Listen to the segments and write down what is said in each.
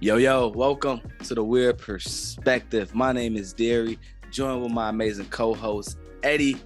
Yo, welcome to the Weird Perspective. My name is Darry, joined with my amazing co-host, Eddie.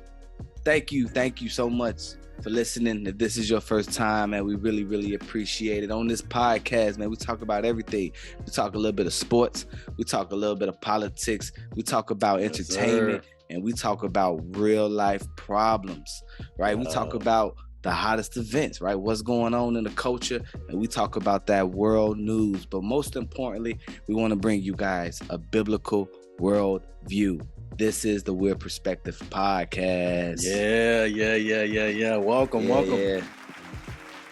Thank you so much for listening. If this is your first time, man, we really appreciate it. On this podcast, man, we talk about everything. We talk a little bit of sports. We talk a little bit of politics. We talk about entertainment. And we talk about real life problems, right? We talk about the hottest events, right? What's going on in the culture, and we talk about that world news. But most importantly, we want to bring you guys a biblical world view. This is the Weird Perspective podcast. Yeah. Welcome.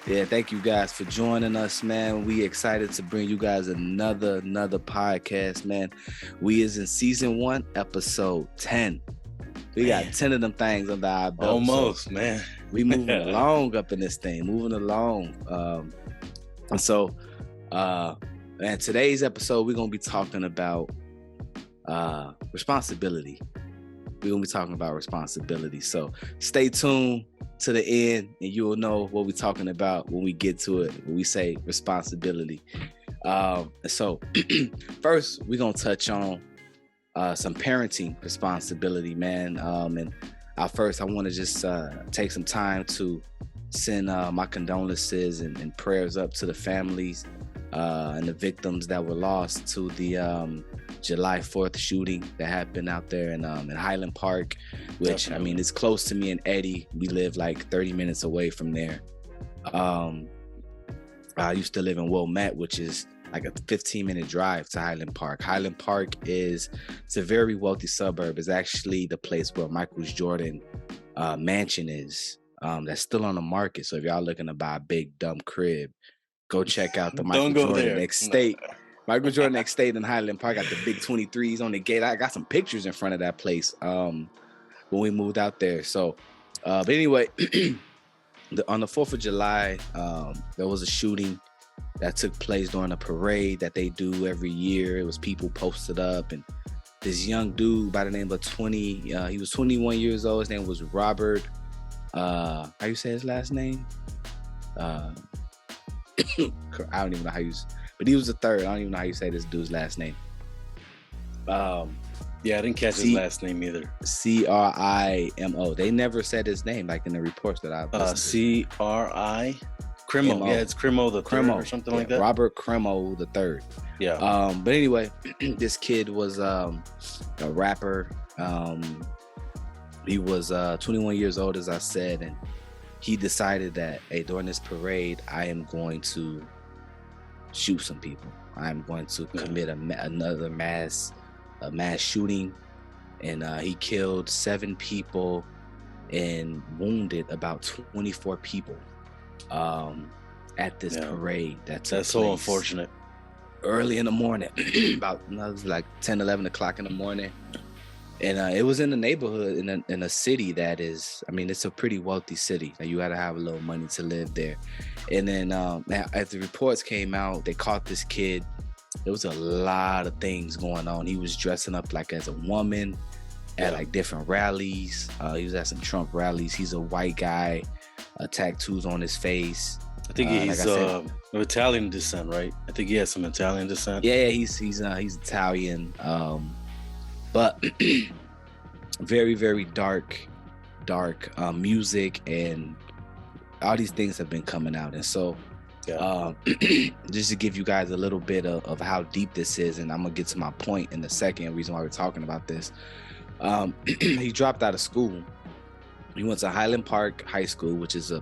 Yeah, thank you guys for joining us, man. We excited to bring you guys another podcast, man. We is in season 1, episode 10. We got 10 of them things under our belt. Almost, man. We moving along up in this thing, and today's episode, we're going to be talking about responsibility. We're going to be talking about responsibility. So stay tuned to the end and you'll know what we're talking about when we get to it, when we say responsibility. So first, we're going to touch on some parenting responsibility, man. And first, I want to just take some time to send my condolences and prayers up to the families and the victims that were lost to the July 4th shooting that happened out there in Highland Park, which, I mean, it's close to me and Eddie. We live like 30 minutes away from there. I used to live in Wilmette, which is like a 15-minute drive to Highland Park. Highland Park it's a very wealthy suburb. It's actually the place where Michael Jordan mansion is. That's still on the market. So if y'all looking to buy a big dumb crib, go check out the Michael Jordan Estate. Michael Jordan Estate in Highland Park. Got the big 23s on the gate. I got some pictures in front of that place when we moved out there. So, but anyway, on the 4th of July, there was a shooting that took place during a parade that they do every year. It was people posted up, and this young dude by the name of he was 21 years old. His name was Robert. How you say his last name? I don't even know how you. But he was the third. I don't even know how you say this dude's last name. Yeah, I didn't catch his last name either. Crimo. They never said his name, like in the reports that I've listened to. Crimo. Crimo. Yeah, it's Crimo the third or something like that. Robert Crimo the third. Yeah. But anyway, this kid was a rapper. He was 21 years old, as I said, and he decided that, hey, during this parade, I am going to shoot some people. I'm going to commit another mass shooting, and he killed 7 people and wounded about 24 people at this parade. That's so unfortunate. Early in the morning, it was like 10, 11 o'clock in the morning. And it was in a neighborhood in a city that is, I mean, it's a pretty wealthy city. Now, you got to have a little money to live there. And then as the reports came out, they caught this kid. There was a lot of things going on. He was dressing up like as a woman at like different rallies. He was at some Trump rallies. He's a white guy, tattoos on his face. I think he's of Italian descent, right? I think he has some Italian descent. Yeah, he's Italian. But very dark music, and all these things have been coming out. And so just to give you guys a little bit of how deep this is, and I'm going to get to my point in a second, reason why we're talking about this. He dropped out of school. He went to Highland Park High School, which is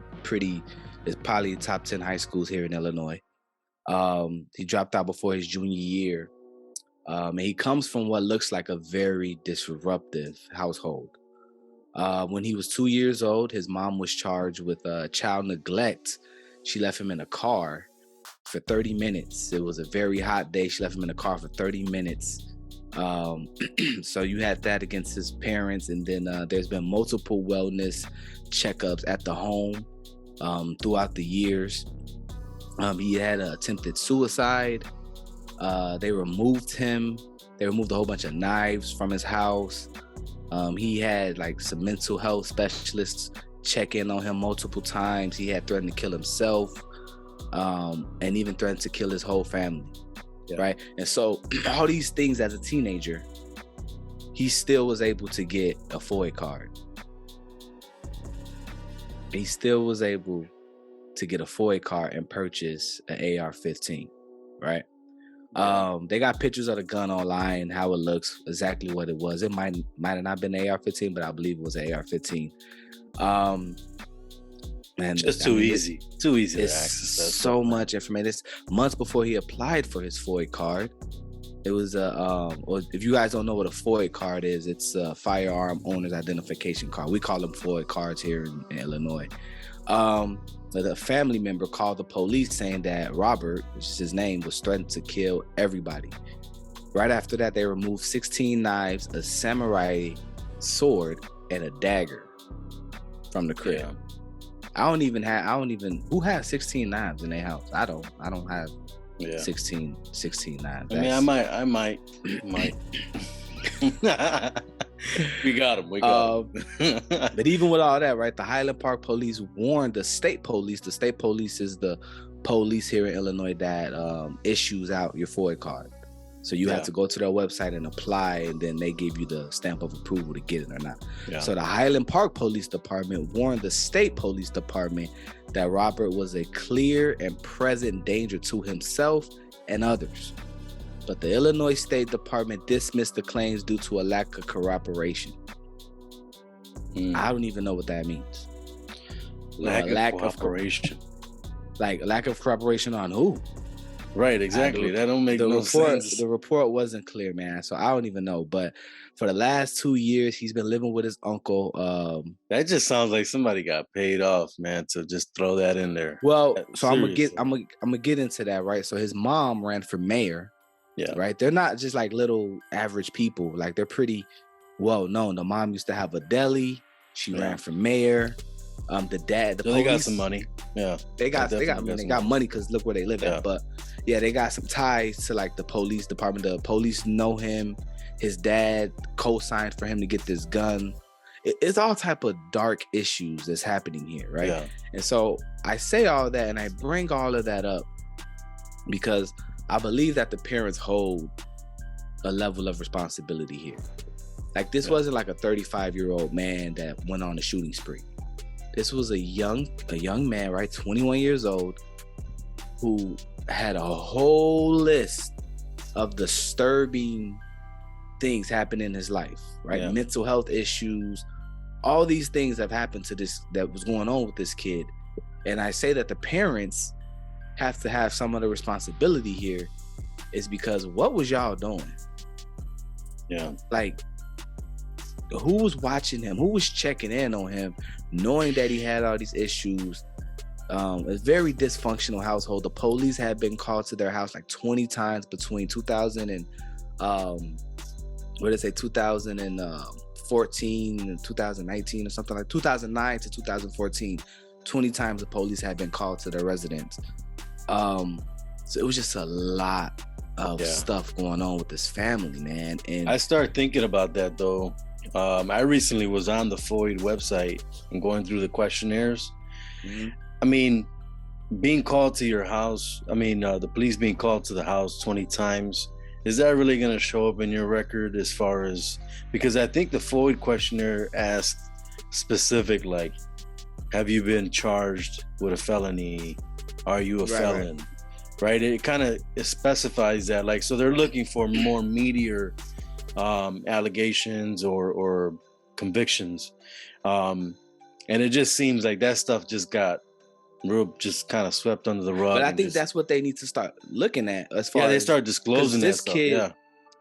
it's probably top 10 high schools here in Illinois. He dropped out before his junior year. And he comes from what looks like a very disruptive household. When he was 2 years old, his mom was charged with child neglect. She left him in a car for 30 minutes. It was a very hot day. She left him in a car for 30 minutes. So you had that against his parents. And then there's been multiple wellness checkups at the home throughout the years. He had attempted suicide. They removed him. They removed a whole bunch of knives from his house. He had like some mental health specialists check in on him multiple times. He had threatened to kill himself, and even threatened to kill his whole family. right? And so all these things as a teenager, he still was able to get a FOID card. He still was able to get a FOID card and purchase an AR-15, right? They got pictures of the gun online, how it looks, exactly what it was. It might have not been an AR-15, but I believe it was an AR-15. And just too easy to access. So much information. It's months before he applied for his FOID card. It was or if you guys don't know what a FOID card is, it's a firearm owner's identification card. We call them FOID cards here in Illinois. The family member called the police saying that Robert, which is his name, was threatened to kill everybody. Right after that, they removed 16 knives, a samurai sword, and a dagger from the crib. Yeah. Who has 16 knives in their house? I don't have 16 knives. I might. We got him. But even with all that, right, the Highland Park police warned the state police. The state police is the police here in Illinois that issues out your FOID card. So you have to go to their website and apply, and then they give you the stamp of approval to get it or not. Yeah. So the Highland Park Police Department warned the state police department that Robert was a clear and present danger to himself and others. But the Illinois State Department dismissed the claims due to a lack of corroboration. I don't even know what that means. Lack of corroboration. Lack of corroboration on who? Right, exactly. That don't make no sense. The report wasn't clear, man. So I don't even know. But for the last 2 years, he's been living with his uncle. That just sounds like somebody got paid off, man, to just throw that in there. Well, so I'm gonna get into that, right? So his mom ran for mayor. Yeah. Right. They're not just like little average people. Like they're pretty well known. The mom used to have a deli. She ran for mayor. The dad, the police, they got some money. Yeah. They got money because look where they live at. But yeah, they got some ties to like the police department. The police know him. His dad co-signed for him to get this gun. It's all type of dark issues that's happening here, right? Yeah. And so I say all that and I bring all of that up because I believe that the parents hold a level of responsibility here. Like this wasn't like a 35-year-old man that went on a shooting spree. This was a young man, right? 21 years old, who had a whole list of disturbing things happen in his life, right? Yeah. Mental health issues, all these things have happened to this, that was going on with this kid. And I say that the parents have to have some of the responsibility here is because what was y'all doing? Yeah. Like, who was watching him? Who was checking in on him, knowing that he had all these issues? A very dysfunctional household. The police had been called to their house like 20 times between 2000 and 2014 and 2019 or something like 2009 to 2014. 20 times the police had been called to their residence. So it was just a lot of stuff going on with this family, man. And I started thinking about that though. I recently was on the FOID website and going through the questionnaires. Mm-hmm. I mean, being called to your house, the police being called to the house 20 times, is that really going to show up in your record as far as, because I think the FOID questionnaire asked specific, like, have you been charged with a felony? Are you a felon? Right? It kind of specifies that, like, so they're looking for more meatier allegations or convictions. And it just seems like that stuff just got just kind of swept under the rug. But I think that's what they need to start looking at as far as they start disclosing that stuff.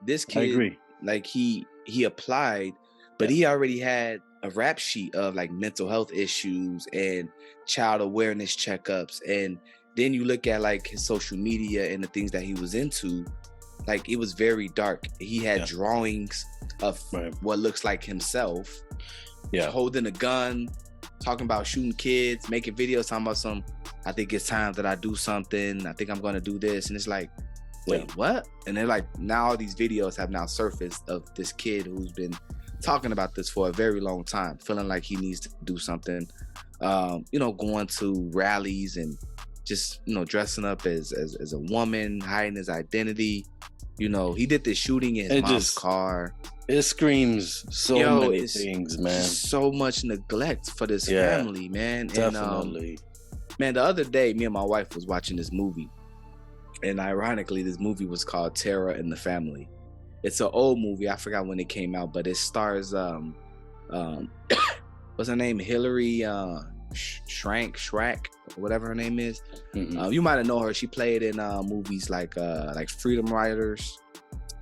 This kid, I agree. Like he applied, but he already had a rap sheet of like mental health issues and child awareness checkups. And then you look at like his social media and the things that he was into, like it was very dark. He had drawings of what looks like himself, holding a gun, talking about shooting kids, making videos, talking about I think it's time that I do something. I think I'm going to do this. And it's like, wait, what? And then like now all these videos have now surfaced of this kid who's been talking about this for a very long time, feeling like he needs to do something, going to rallies and just, dressing up as a woman, hiding his identity. He did this shooting in his mom's car. It screams so many things, man. So much neglect for this family, man. Definitely. And man, the other day, me and my wife was watching this movie, and ironically, this movie was called Terror in the Family. It's an old movie. I forgot when it came out, but it stars what's her name? Hillary Schrank, whatever her name is. You might have known her. She played in movies like Freedom Riders,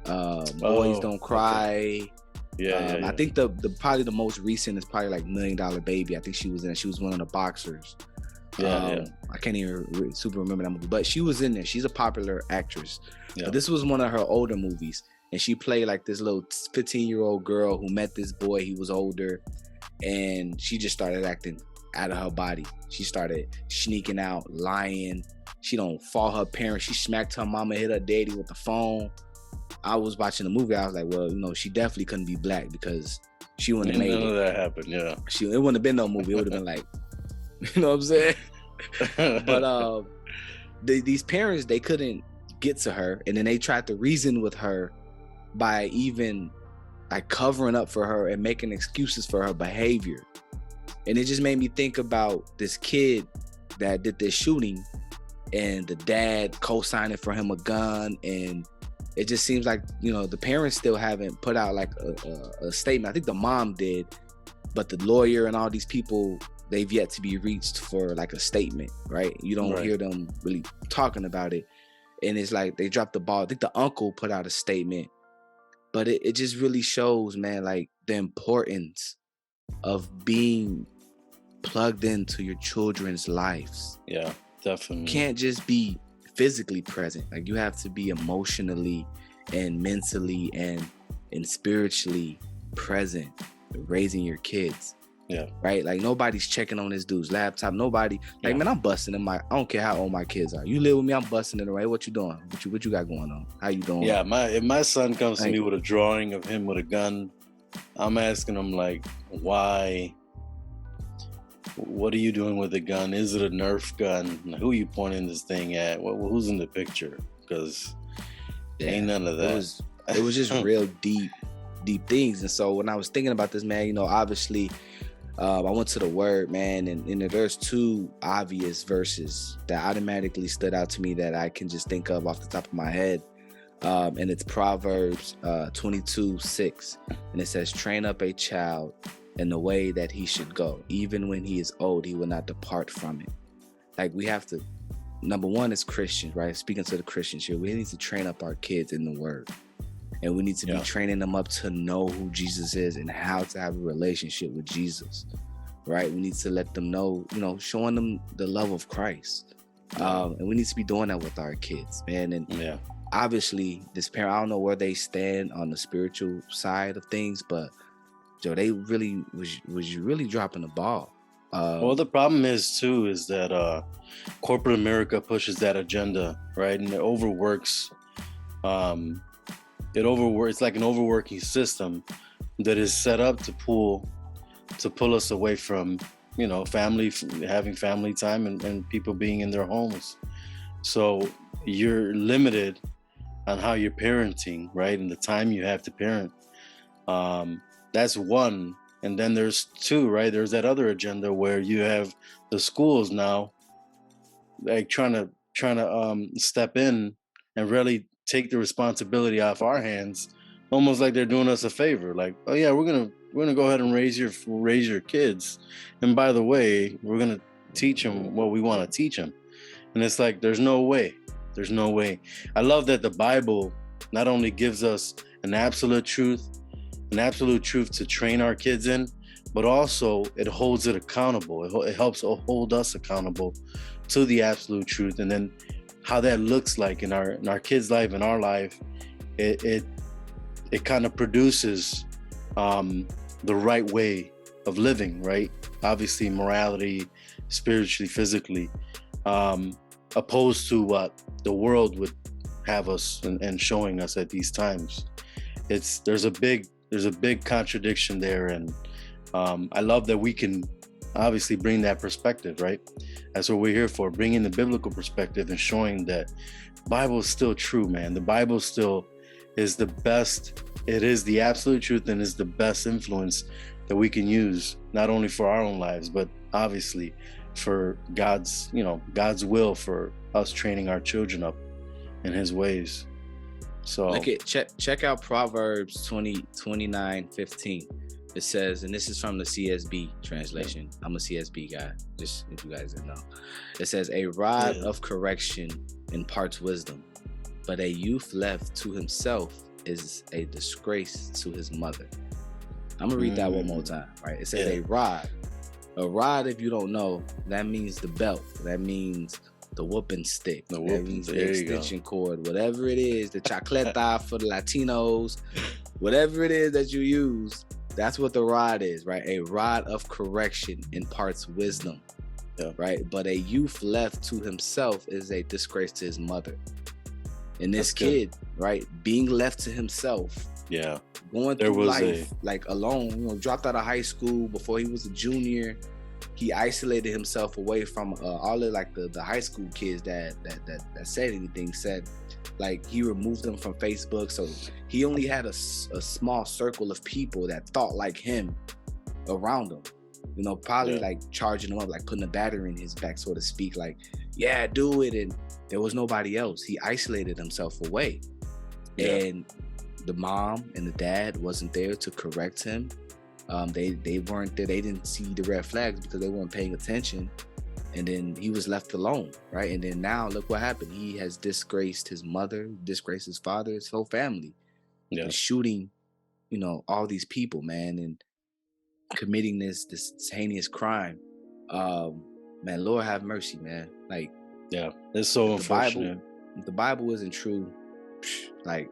Boys Don't Cry. Okay. I think the probably the most recent is probably like $1 Million Baby. I think she was in it. She was one of the boxers. I can't even super remember that movie, but she was in there. She's a popular actress. But this was one of her older movies, and she played like this little 15-year-old girl who met this boy. He was older, and she just started acting out of her body. She started sneaking out, lying. She don't follow her parents. She smacked her mama, hit her daddy with the phone. I was watching the movie. I was like, well, she definitely couldn't be black because she wouldn't have made it. None of that happened. Yeah, it wouldn't have been no movie. It would have been like, you know what I'm saying? But these parents, they couldn't get to her, and then they tried to reason with her by even like covering up for her and making excuses for her behavior. And it just made me think about this kid that did this shooting, and the dad co-signing for him a gun, and it just seems like the parents still haven't put out like a statement. I think the mom did, but the lawyer and all these people, they've yet to be reached for like a statement, right? You don't hear them really talking about it, and it's like they dropped the ball. I think the uncle put out a statement, but it just really shows, man, like the importance of being plugged into your children's lives. Yeah, definitely. You can't just be physically present. Like you have to be emotionally and mentally and spiritually present, raising your kids. Yeah. Right? Like nobody's checking on this dude's laptop. Nobody, like, man, I'm busting in I don't care how old my kids are. You live with me, I'm busting in the right. What you doing? What you got going on? How you doing? Yeah, if my son comes to me with a drawing of him with a gun, I'm asking him like, why? What are you doing with the gun? Is it a Nerf gun? Who are you pointing this thing at? Who's in the picture? Because ain't none of that. It was just real deep things. And so when I was thinking about this, man, obviously, I went to the Word, man, and there's two obvious verses that automatically stood out to me that I can just think of off the top of my head. And it's Proverbs 22:6, and it says, "Train up a child in the way that he should go. Even when he is old, he will not depart from it." Like we have to, number one, as Christians, right? Speaking to the Christians here, we need to train up our kids in the Word. And we need to be training them up to know who Jesus is and how to have a relationship with Jesus, right? We need to let them know, showing them the love of Christ. And we need to be doing that with our kids, man. And obviously, this parent, I don't know where they stand on the spiritual side of things, but Joe, they really was really dropping the ball. Well, the problem is that corporate America pushes that agenda, right? And it overworks. It's like an overworking system that is set up to pull us away from, family, having family time and people being in their homes. So you're limited on how you're parenting, right? And the time you have to parent. That's one. And then there's two, right? There's that other agenda where you have the schools now, like trying to step in and really take the responsibility off our hands, almost like they're doing us a favor. Like, oh yeah, we're gonna go ahead and raise your kids, and by the way, we're gonna teach them what we want to teach them. And it's like, there's no way. I love that the Bible not only gives us an absolute truth to train our kids in, but also it holds it accountable. It helps hold us accountable to the absolute truth. And then how that looks like in our kids' life, in our life, it kind of produces the right way of living, right? Obviously, morality, spiritually, physically, opposed to what the world would have us and showing us at these times. There's a big contradiction there, and I love that we can obviously bring that perspective, right? That's what we're here for, bringing the biblical perspective and showing that Bible is still true, man. The Bible still is the best. It is the absolute truth and is the best influence that we can use, not only for our own lives, but obviously for God's, God's will for us training our children up in his ways. So look at check out Proverbs 29:15. It says, and this is from the CSB translation. I'm a CSB guy, just if you guys didn't know. It says, a rod of correction imparts wisdom, but a youth left to himself is a disgrace to his mother. I'm gonna read that one more time, right? It says a rod. A rod, if you don't know, that means the belt. That means the whooping stick. That means the extension cord. Whatever it is, the chacleta for the Latinos, whatever it is that you use, that's what the rod is, right? A rod of correction imparts wisdom, right? But a youth left to himself is a disgrace to his mother. And this kid, right, being left to himself, going through life like alone, dropped out of high school before he was a junior. He isolated himself away from all of like the high school kids that said anything. Said like he removed them from Facebook, so he only had a small circle of people that thought like him around him. Probably like charging him up, like putting a battery in his back, so to speak. Like, yeah, do it. And there was nobody else. He isolated himself away, and the mom and the dad wasn't there to correct him. They weren't there. They didn't see the red flags because they weren't paying attention. And then he was left alone, right? And then now look what happened. He has disgraced his mother, disgraced his father, his whole family. And shooting, all these people, man, and committing this heinous crime. Man, Lord have mercy, man. Like, it's so unfortunate. If the Bible isn't true, like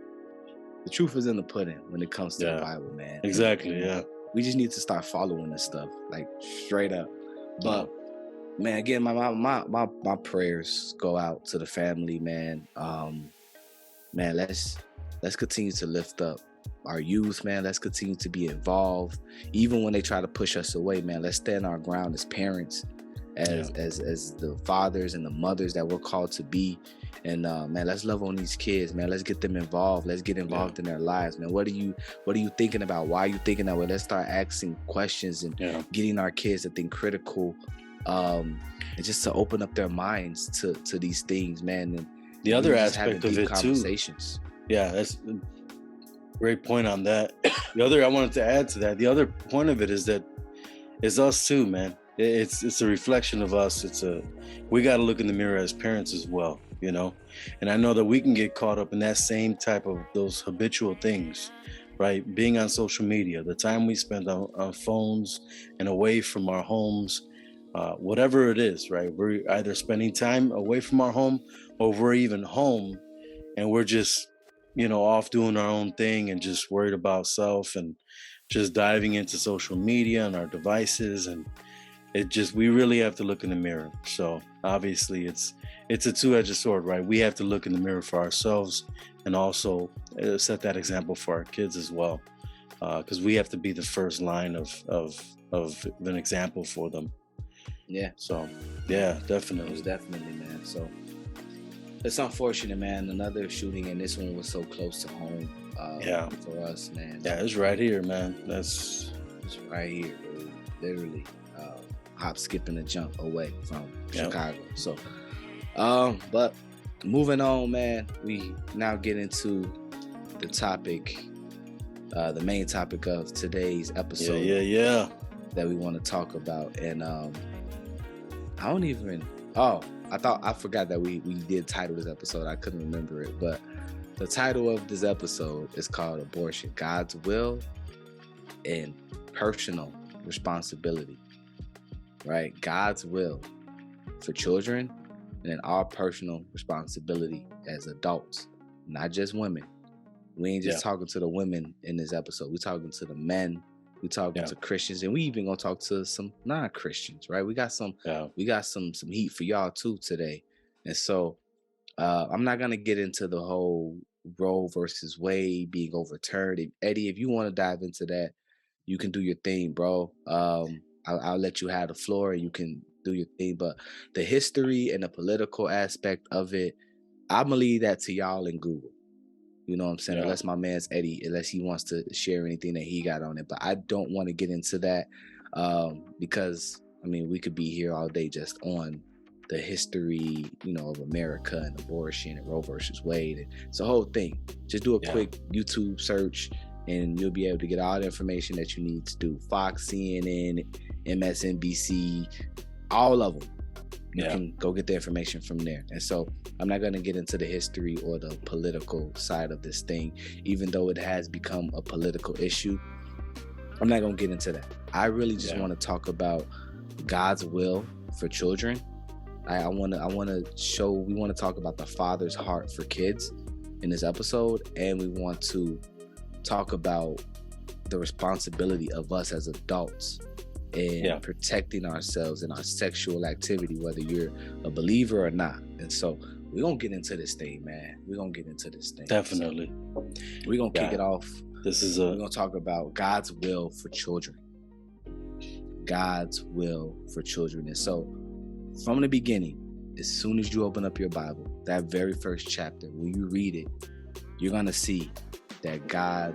the truth is in the pudding when it comes to the Bible, man. Exactly. And we just need to start following this stuff, like straight up. But man, again, my prayers go out to the family, man. Man, let's continue to lift up our youth, man. Let's continue to be involved, even when they try to push us away, man. Let's stand our ground as parents, as the fathers and the mothers that we're called to be. And man, let's love on these kids, man. Let's get them involved. Let's get involved in their lives, man. What are you thinking about? Why are you thinking that way? Let's start asking questions and getting our kids to think critical, and just to open up their minds to these things, man. And the other aspect of it too. That's a great point on that. I wanted to add to that. The other point of it is that it's us too, man. It's a reflection of us. We got to look in the mirror as parents as well, and I know that we can get caught up in that same type of those habitual things, right? Being on social media, the time we spend on phones and away from our homes, whatever it is, right? We're either spending time away from our home or we're even home and we're just, off doing our own thing and just worried about self and just diving into social media and our devices. And we really have to look in the mirror. So obviously it's a two-edged sword, right? We have to look in the mirror for ourselves and also set that example for our kids as well. Because we have to be the first line of an example for them. Yeah. So, yeah, definitely. Most definitely, man. So it's unfortunate, man. Another shooting, and this one was so close to home for us, man. Yeah, it's right here, man. It's right here, bro. Literally. Hop, skip, and a jump away from Chicago. So, but moving on, man, we now get into the topic, the main topic of today's episode. That we want to talk about. And I forgot that we did title this episode. I couldn't remember it, but the title of this episode is called Abortion: God's Will and Personal Responsibility. Right? God's will for children and then our personal responsibility as adults, not just women. We ain't just talking to the women in this episode. We're talking to the men. We're talking to Christians, and we even gonna talk to some non-Christians, right? We got some heat for y'all too today. And so I'm not gonna get into the whole Roe versus Wade being overturned. Eddie, if you want to dive into that, you can do your thing, bro. I'll let you have the floor and you can do your thing. But the history and the political aspect of it, I'm gonna leave that to y'all in Google. You know what I'm saying? Unless my man's Eddie, unless he wants to share anything that he got on it. But I don't want to get into that because, I mean, we could be here all day just on the history, you know, of America and abortion and Roe versus Wade. It's a whole thing. Just do a quick YouTube search and you'll be able to get all the information that you need to do. Fox, CNN, MSNBC, all of them. You can go get the information from there. And so I'm not going to get into the history or the political side of this thing, even though it has become a political issue. I'm not going to get into that. I really just want to talk about God's will for children. We want to talk about the Father's heart for kids in this episode. And we want to talk about the responsibility of us as adults and protecting ourselves in our sexual activity, whether you're a believer or not. And so we're going to get into this thing, man. We're going to get into this thing. Definitely. So we're going to kick it off. We're going to talk about God's will for children. God's will for children. And so from the beginning, as soon as you open up your Bible, that very first chapter, when you read it, you're going to see that God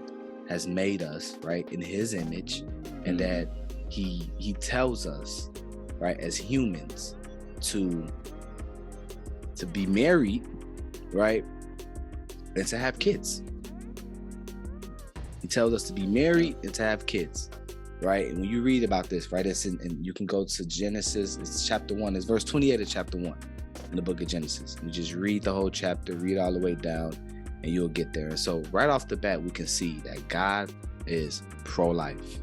has made us, right, in his image, and that he tells us, right, as humans to be married, right, and to have kids. He tells us to be married and to have kids, right? And when you read about this, right, it's and you can go to Genesis, it's chapter 1, it's verse 28 of chapter 1 in the book of Genesis. You just read the whole chapter, read all the way down, and you'll get there. And so right off the bat, we can see that God is pro-life.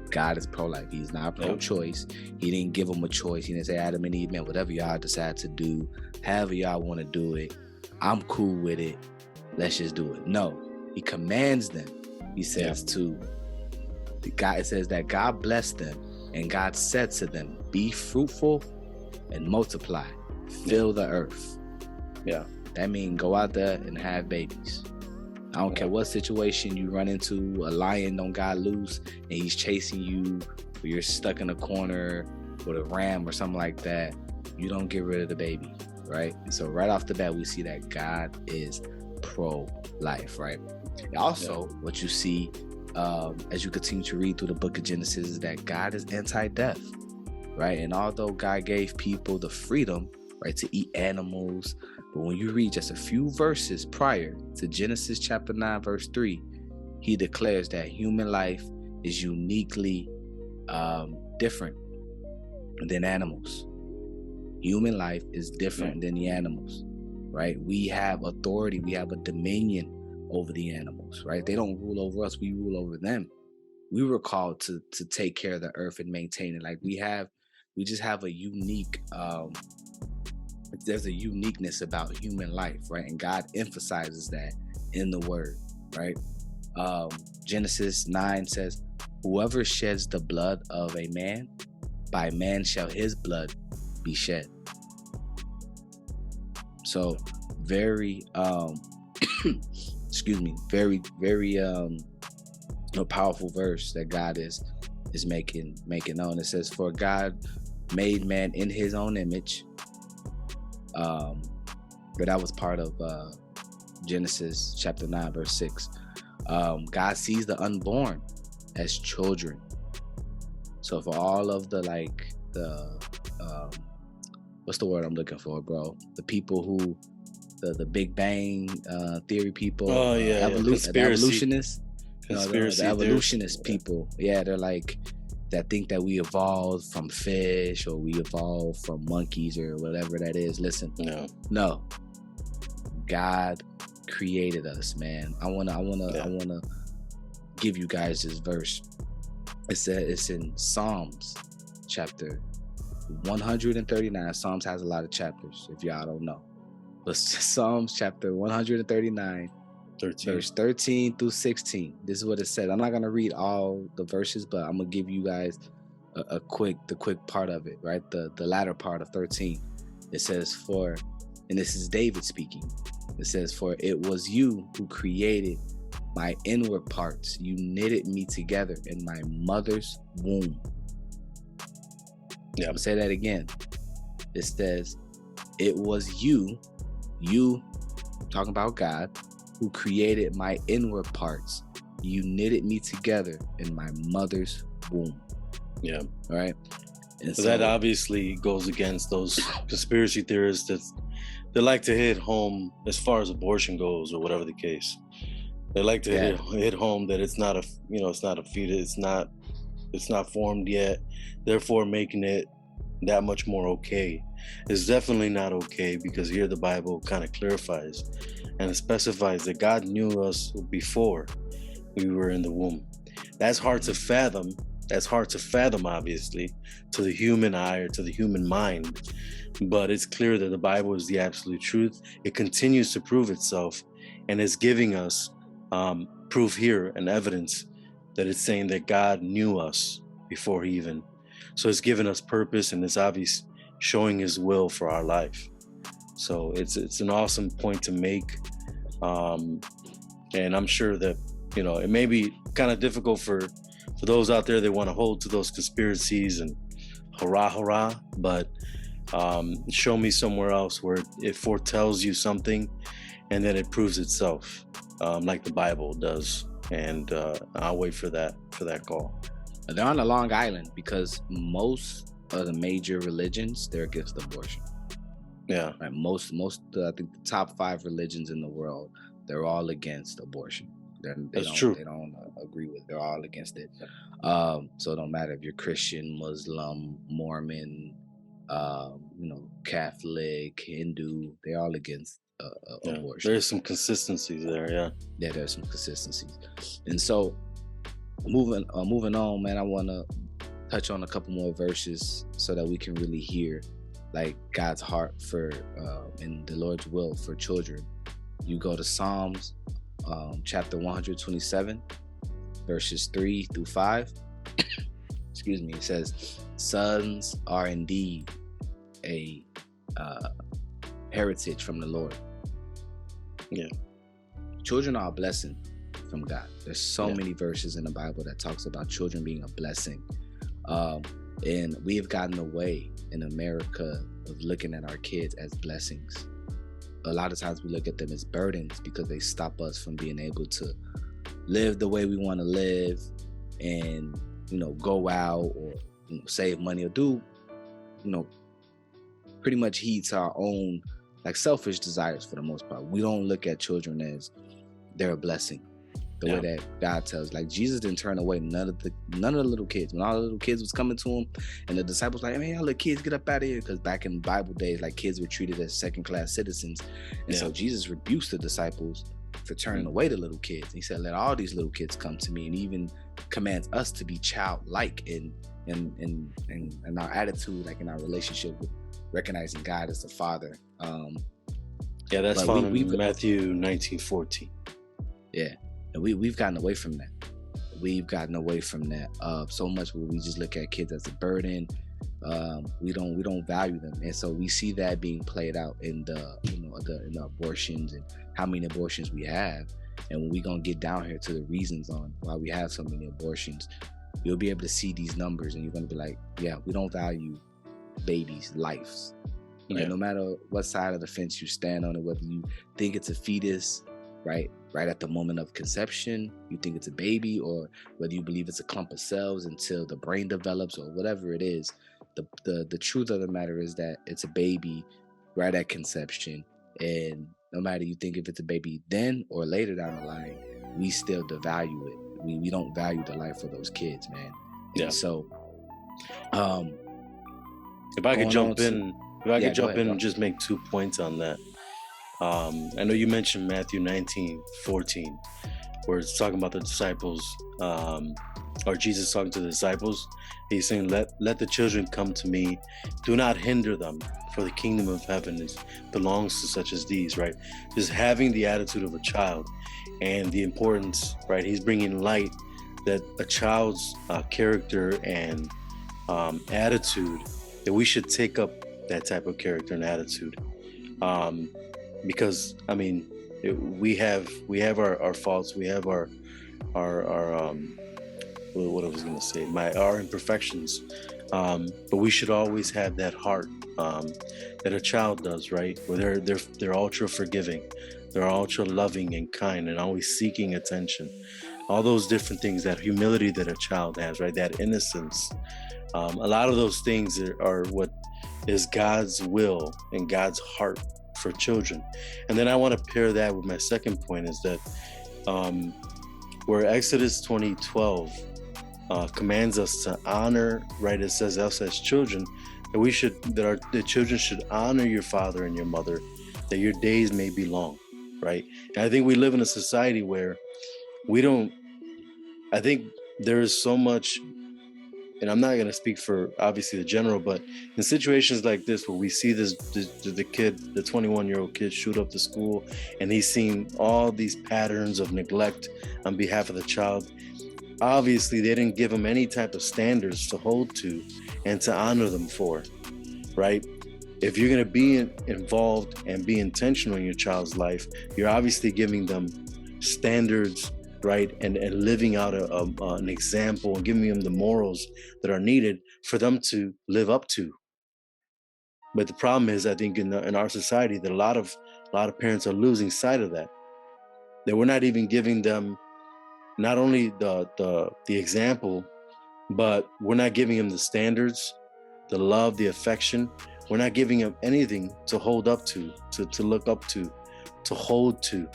God is pro-life. He's not pro-choice. He didn't give them a choice. He didn't say, Adam and Eve, man, whatever y'all decide to do, however y'all want to do it, I'm cool with it. Let's just do it. No, he commands them. He says it says that God blessed them and God said to them, be fruitful and multiply, fill the earth. Yeah. That means go out there and have babies. I don't care what situation you run into, a lion don't got loose and he's chasing you, or you're stuck in a corner with a ram or something like that, you don't get rid of the baby, right? And so right off the bat, we see that God is pro-life, right? And also, what you see as you continue to read through the book of Genesis is that God is anti-death, right? And although God gave people the freedom, right, to eat animals, but when you read just a few verses prior to Genesis chapter 9, verse 3, he declares that human life is uniquely different than animals. Human life is different than the animals, right? We have authority, we have a dominion over the animals, right? They don't rule over us, we rule over them. We were called to take care of the earth and maintain it. Like we just have a unique there's a uniqueness about human life, right? And God emphasizes that in the word, right? Genesis 9 says, whoever sheds the blood of a man, by man shall his blood be shed. So very very powerful verse that God is making known. It says, for God made man in his own image. But that was part of Genesis chapter 9 verse 6. God sees the unborn as children. So for all of the what's the word I'm looking for, bro? The people who the Big Bang theory people, the evolutionists, the evolutionist people, they're like that think that we evolved from fish or we evolved from monkeys or whatever that is. Listen, no. God created us, man. I wanna give you guys this verse. It's in Psalms chapter 139. Psalms has a lot of chapters, if y'all don't know. But Psalms chapter 139, verse 13 through 16. This is what it says. I'm not gonna read all the verses, but I'm gonna give you guys the quick part of it, right? The latter part of 13. It says, and this is David speaking. It says, for it was you who created my inward parts. You knitted me together in my mother's womb. Yeah. I'll say that again. It says, it was you talking about God, who created my inward parts. You knitted me together in my mother's womb. Yeah. All right. And so that obviously goes against those conspiracy theorists that they like to hit home as far as abortion goes, or whatever the case. They like to hit home that it's not a fetus, it's not formed yet, therefore making it that much more okay. It's definitely not okay, because here the Bible kind of clarifies and it specifies that God knew us before we were in the womb. That's hard to fathom. That's hard to fathom, obviously, to the human eye or to the human mind. But it's clear that the Bible is the absolute truth. It continues to prove itself, and it's giving us proof here and evidence that it's saying that God knew us before he even. So it's given us purpose, and it's obvious showing his will for our life. So it's an awesome point to make. And I'm sure that, it may be kind of difficult for those out there that want to hold to those conspiracies and hurrah, but show me somewhere else where it foretells you something and then it proves itself, like the Bible does. And I'll wait for that call. They're on a Long Island because most of the major religions, they're against abortion. Yeah. Right. Most I think the top 5 religions in the world, they're all against abortion. That's true. They don't agree with. They're all against it. So it don't matter if you're Christian, Muslim, Mormon, Catholic, Hindu. They're all against abortion. There's some consistencies there. Yeah. Yeah, there's some consistencies. And so moving on, man, I want to touch on a couple more verses so that we can really hear like God's heart for and the Lord's will for children. You go to Psalms chapter 127, verses 3 through 5. Excuse me. It says, sons are indeed a heritage from the Lord. Yeah. Children are a blessing from God. There's so many verses in the Bible that talks about children being a blessing. And we have gotten away in America of looking at our kids as blessings. A lot of times we look at them as burdens because they stop us from being able to live the way we want to live and, go out or, save money or do, pretty much heed to our own like selfish desires for the most part. We don't look at children as they're a blessing. The way that God tells, like Jesus didn't turn away none of the little kids. When all the little kids was coming to him, and the disciples like, man, y'all little kids, get up out of here, because back in Bible days, like kids were treated as second-class citizens, and so Jesus rebuked the disciples for turning away the little kids. And he said, let all these little kids come to me, and even commands us to be childlike in our attitude, like in our relationship with recognizing God as the Father. That's found in Matthew 19:14. Yeah. And we've gotten away from that. We've gotten away from that so much where we just look at kids as a burden. We don't value them, and so we see that being played out in the abortions and how many abortions we have. And when we gonna get down here to the reasons on why we have so many abortions, you'll be able to see these numbers, and you're gonna be like, yeah, we don't value babies' lives. Right? No matter what side of the fence you stand on, it, whether you think it's a fetus, right at the moment of conception, you think it's a baby, or whether you believe it's a clump of cells until the brain develops, or whatever it is, the truth of the matter is that it's a baby right at conception. And no matter you think if it's a baby then or later down the line, we still devalue it. We don't value the life of those kids, man. And so if I could jump in and just make 2 points on that. I know you mentioned Matthew 19:14, where it's talking about the disciples, or Jesus talking to the disciples. He's saying, let the children come to me. Do not hinder them, for the kingdom of heaven belongs to such as these, right? Just having the attitude of a child and the importance, right? He's bringing light that a child's character and attitude, that we should take up that type of character and attitude. Because I mean, we have our faults, we have our what I was gonna say, our imperfections, But we should always have that heart that a child does, right? Where they're ultra forgiving, they're ultra loving and kind, and always seeking attention. All those different things, that humility that a child has, right? That innocence. A lot of those things are what is God's will and God's heart for children. And then I want to pair that with my second point, is that where Exodus 20:12 commands us to honor, right? It says us as children that the children should honor your father and your mother, that your days may be long, right? And I think we live in a society where I think there is so much, and I'm not going to speak for obviously the general, but in situations like this where we see the 21-year-old kid shoot up the school, and he's seen all these patterns of neglect on behalf of the child. Obviously, they didn't give him any type of standards to hold to and to honor them for, right? If you're going to be involved and be intentional in your child's life, you're obviously giving them standards, right? And living out an example and giving them the morals that are needed for them to live up to. But the problem is, I think in our society, that a lot of parents are losing sight of that. That we're not even giving them not only the example, but we're not giving them the standards, the love, the affection. We're not giving them anything to hold up to look up to hold to.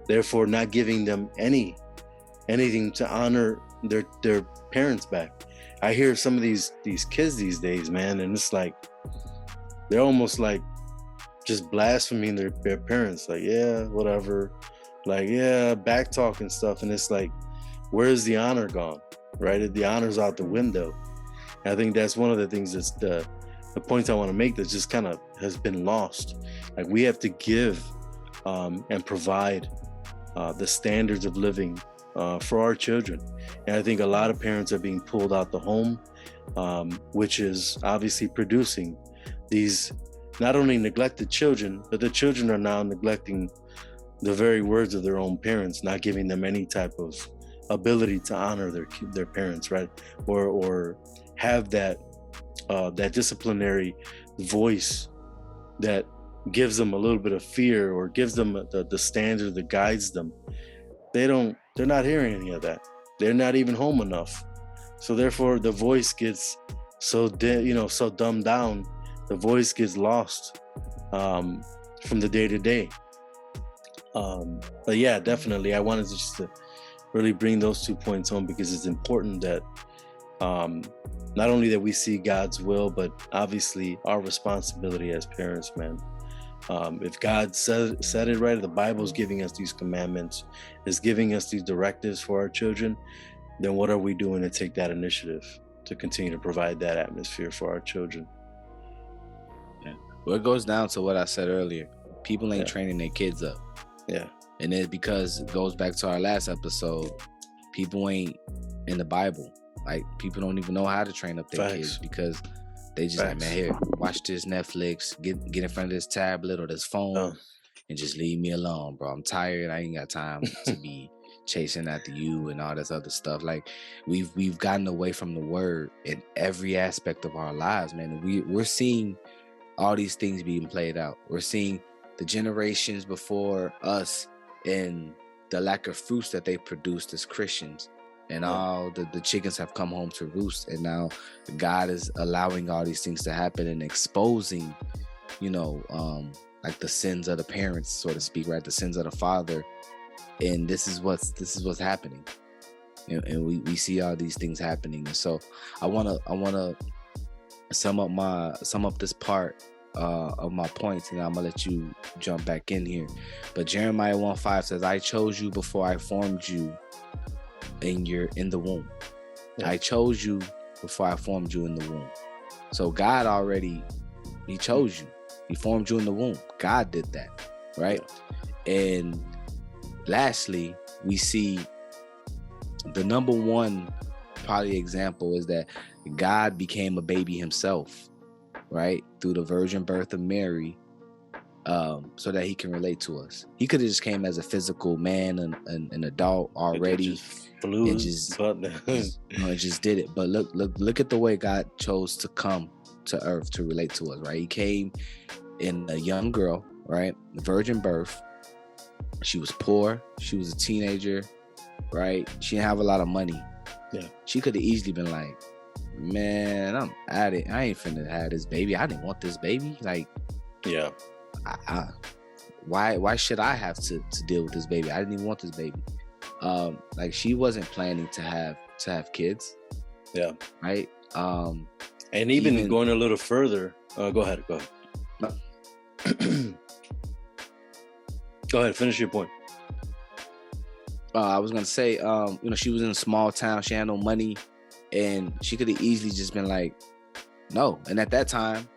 Therefore, not giving them anything to honor their parents back. I hear some of these kids these days, man, and it's like they're almost like just blaspheming their parents. Like, yeah, whatever. Like, yeah, back talk and stuff. And it's like, where's the honor gone, right? The honor's out the window. And I think that's one of the things that's the points I want to make that just kind of has been lost. Like, we have to give and provide the standards of living for our children. And I think a lot of parents are being pulled out the home, which is obviously producing these not only neglected children, but the children are now neglecting the very words of their own parents, not giving them any type of ability to honor their parents, right? Or have that disciplinary voice that gives them a little bit of fear, or gives them the standard that guides them. They're not hearing any of that. They're not even home enough. So therefore the voice gets so dumbed down. The voice gets lost from the day to day. But yeah, definitely, I wanted just to really bring those 2 points home, because it's important that not only that we see God's will, but obviously our responsibility as parents, man. If God said it right, the Bible's giving us these commandments, is giving us these directives for our children, then what are we doing to take that initiative to continue to provide that atmosphere for our children? Yeah. Well, it goes down to what I said earlier. People ain't training their kids up. Yeah. And it's because it goes back to our last episode. People ain't in the Bible. Like, people don't even know how to train up their kids, because they just like, man, here, watch this Netflix, get in front of this tablet or this phone, and just leave me alone, bro. I'm tired. I ain't got time to be chasing after you and all this other stuff. Like, we've gotten away from the word in every aspect of our lives, man. We're seeing all these things being played out. We're seeing the generations before us and the lack of fruits that they produced as Christians. And all the chickens have come home to roost. And now God is allowing all these things to happen and exposing, like the sins of the parents, so to speak, right? The sins of the father. And this is what's happening. And we see all these things happening. And so I wanna sum up this part of my points, and I'm gonna let you jump back in here. But Jeremiah 1:5 says, I chose you before I formed you in the womb. Yeah. I chose you before I formed you in the womb. So God already, he chose you. He formed you in the womb. God did that, right? And lastly, we see the number one probably example is that God became a baby himself, right? Through the virgin birth of Mary, so that he can relate to us. He could have just came as a physical man and an adult already, and just did it. But look at the way God chose to come to earth to relate to us, right? He came in a young girl, right? Virgin birth. She was poor. She was a teenager, right? She didn't have a lot of money. Yeah. She could have easily been like, man, I'm at it. I ain't finna have this baby. I didn't want this baby. Like, yeah. Why should I have to deal with this baby? I didn't even want this baby. Like, she wasn't planning to have kids. Yeah. Right. And even going a little further. Go ahead. No. Go ahead. Finish your point. I was gonna say, she was in a small town. She had no money, and she could have easily just been like, no. And at that time,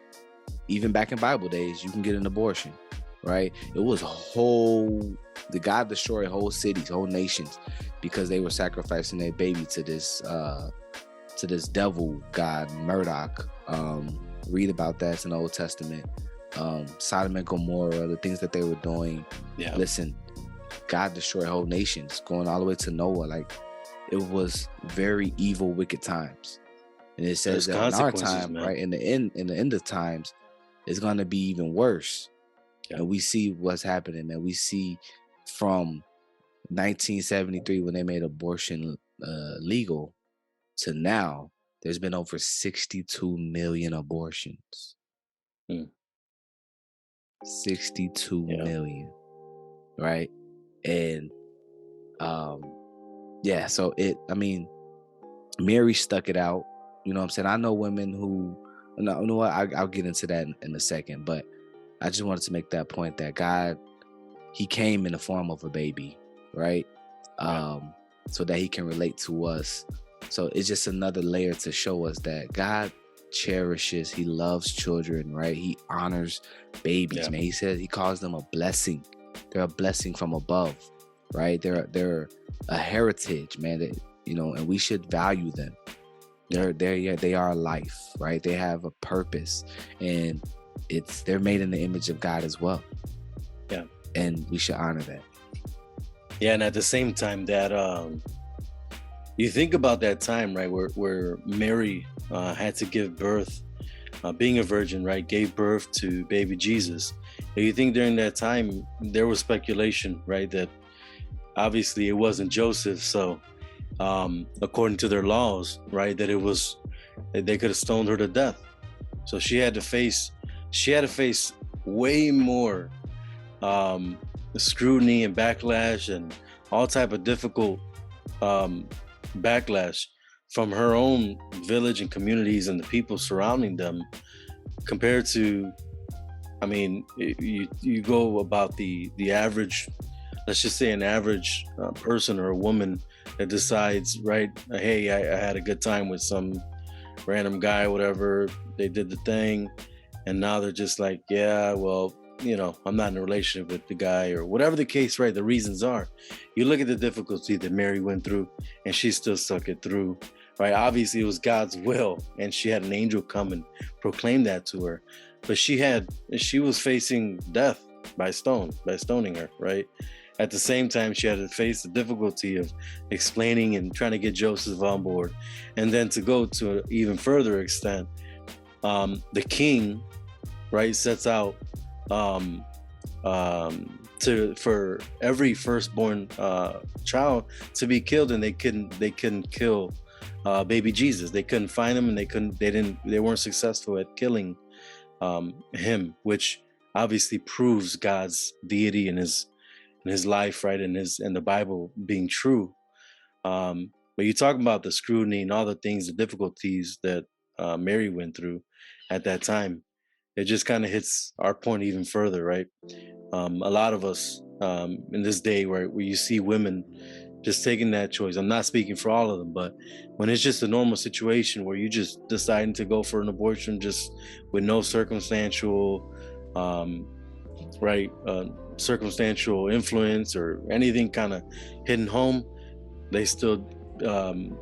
even back in Bible days, you can get an abortion, right? It was the God destroyed whole cities, whole nations, because they were sacrificing their baby to this devil god Murdoch. Read about that. It's in the Old Testament. Sodom and Gomorrah, the things that they were doing. Yeah. Listen, God destroyed whole nations, going all the way to Noah. Like, it was very evil, wicked times. And it says that in our time, man, right, in the end of times, it's gonna be even worse. Yeah. And we see what's happening, man. We see from 1973, when they made abortion legal, to now, there's been over 62 million abortions. 62 million, right? And so Mary stuck it out. You know what I'm saying? I know women who, you know what, I'll get into that in a second, but I just wanted to make that point that God, he came in the form of a baby, right? So that he can relate to us. So it's just another layer to show us that God cherishes, he loves children, right? He honors babies, man. He says he calls them a blessing. They're a blessing from above, right? They're a heritage, man, that, and we should value them. They are life, right? They have a purpose, and they're made in the image of God as well. Yeah. And we should honor that. Yeah, and at the same time that you think about that time, right, where Mary had to give birth, being a virgin, right, gave birth to baby Jesus. And you think during that time there was speculation, right, that obviously it wasn't Joseph, so according to their laws, right, that they could have stoned her to death. So she had to face way more scrutiny and backlash and all type of difficult backlash from her own village and communities and the people surrounding them, compared to, you go about the average, let's just say an average person or a woman that decides, right, hey, I had a good time with some random guy, whatever, they did the thing, and now they're just like, yeah, well, I'm not in a relationship with the guy, or whatever the case, right? The reasons are. You look at the difficulty that Mary went through, and she still stuck it through, right? Obviously, it was God's will, and she had an angel come and proclaim that to her. But she was facing death by stoning her, right? At the same time, she had to face the difficulty of explaining and trying to get Joseph on board. And then to go to an even further extent, the king, right, sets out for every firstborn child to be killed, and they couldn't kill baby Jesus. They couldn't find him, and they weren't successful at killing him, which obviously proves God's deity and his life, right, and the Bible being true. But you talk about the scrutiny and all the things, the difficulties that Mary went through at that time. It just kind of hits our point even further, right? A lot of us in this day where you see women just taking that choice. I'm not speaking for all of them, but when it's just a normal situation where you just deciding to go for an abortion just with no circumstantial, circumstantial influence or anything kind of hidden home, they still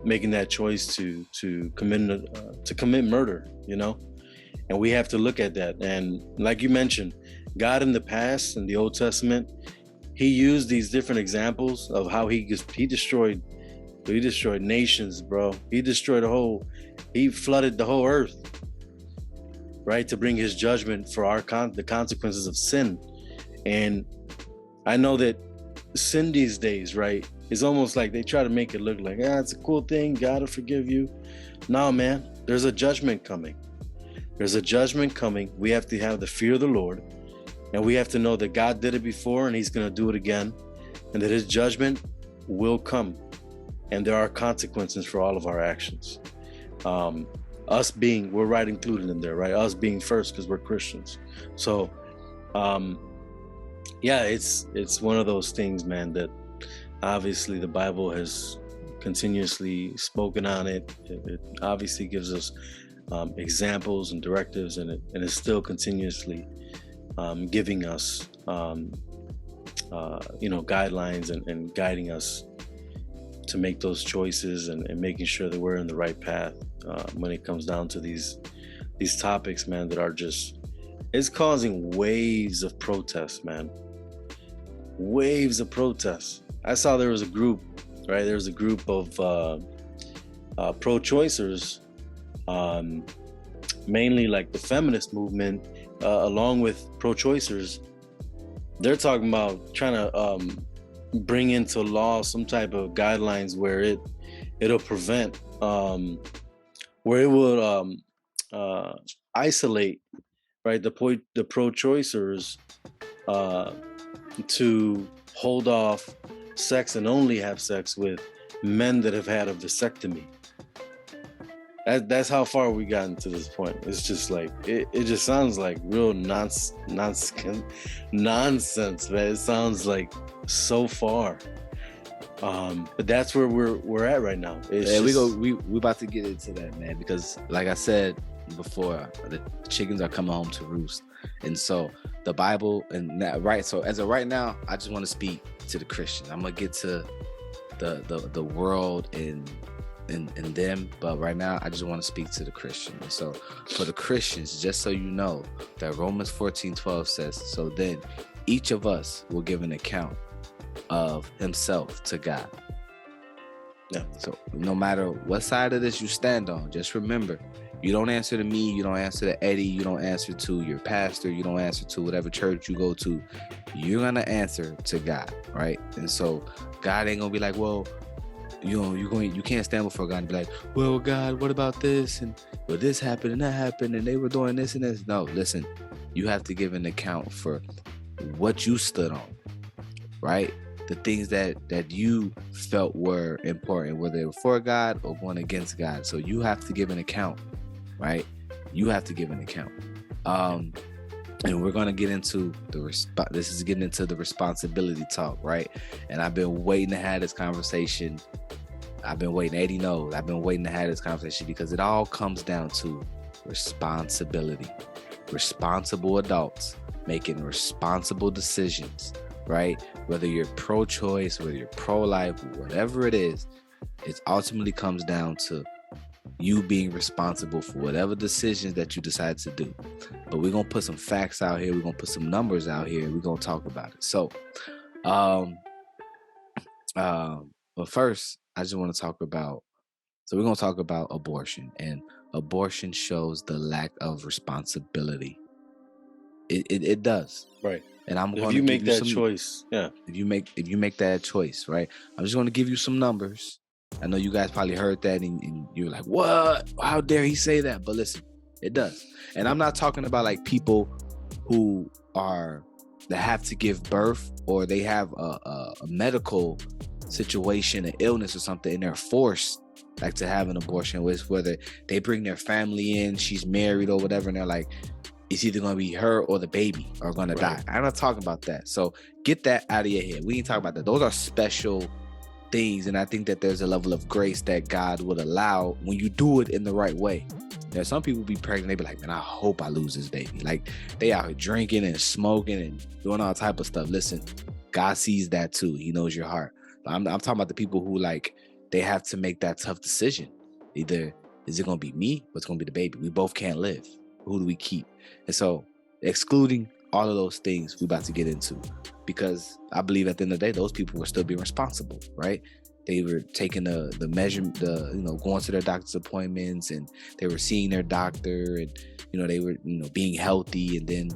making that choice to commit murder, And we have to look at that. And like you mentioned, God in the past, in the Old Testament, he used these different examples of how he destroyed nations, bro. He flooded the whole earth, right, to bring his judgment for the consequences of sin. And I know that sin these days, right, is almost like they try to make it look like, it's a cool thing, God will forgive you. No, man, there's a judgment coming. There's a judgment coming. We have to have the fear of the Lord, and we have to know that God did it before and he's going to do it again, and that his judgment will come, and there are consequences for all of our actions. We're right included in there, right? Us being first because we're Christians. So, it's one of those things, man, that obviously the Bible has continuously spoken on it. It obviously gives us examples and directives, and it's still continuously giving us guidelines and guiding us to make those choices and making sure that we're in the right path when it comes down to these topics, man, that are just, it's causing waves of protests, man. Waves of protests. I saw there was a group, right? There was a group of pro-choicers, mainly like the feminist movement, along with pro-choicers. They're talking about trying to bring into law some type of guidelines where it'll prevent, where it will isolate, right, the pro-choicers to hold off sex and only have sex with men that have had a vasectomy. That's how far we gotten to this point. It's just like it just sounds like real nonsense, man. It sounds like so far. But that's where we're at right now. We about to get into that, man, because like I said before, the chickens are coming home to roost. And so the Bible and that, right? So as of right now, I just want to speak to the Christians. I'm gonna get to the world and them, but right now I just want to speak to the Christians. And so for the Christians, just so you know, that Romans 14:12 says, so then each of us will give an account of himself to God. Yeah. So no matter what side of this you stand on, just remember, you don't answer to me, you don't answer to Eddie, you don't answer to your pastor, you don't answer to whatever church you go to. You're gonna answer to God, right? And so God ain't gonna be like, well, you can't stand before God and be like, well, God, what about this? And well, this happened and that happened and they were doing this and this. No, listen, you have to give an account for what you stood on, right? The things that you felt were important, whether they were for God or going against God. So you have to give an account, right? You have to give an account. And we're gonna get into this is getting into the responsibility talk, right? And I've been waiting to have this conversation. Eddie knows, I've been waiting to have this conversation because it all comes down to responsibility. Responsible adults making responsible decisions, right? Whether you're pro-choice, whether you're pro-life, whatever it is, it ultimately comes down to you being responsible for whatever decisions that you decide to do. But we're going to put some facts out here. We're going to put some numbers out here. We're going to talk about it. So, but first, I just want to talk about, we're going to talk about abortion. And abortion shows the lack of responsibility. It does. Right. And I'm going to make that choice. Yeah. If you make that choice, right? I'm just going to give you some numbers. I know you guys probably heard that and you're like, what? How dare he say that? But listen, it does. And I'm not talking about like people who that have to give birth or they have a medical situation, an illness or something, and they're forced like to have an abortion, whether they bring their family in, she's married or whatever, and they're like, it's either going to be her or the baby are going to die. I'm not talking about that. So get that out of your head. We ain't talking about that. Those are special things, and I think that there's a level of grace that God would allow when you do it in the right way. Now, some people be pregnant, they be like, man, I hope I lose this baby. Like, they out here drinking and smoking and doing all type of stuff. Listen, God sees that too. He knows your heart. But I'm talking about the people who, like, they have to make that tough decision. Either is it going to be me or it's going to be the baby? We both can't live. Who do we keep? And so, excluding all of those things we about to get into, because I believe at the end of the day, those people were still being responsible, right? They were taking the measure, going to their doctor's appointments, and they were seeing their doctor, and they were being healthy, and then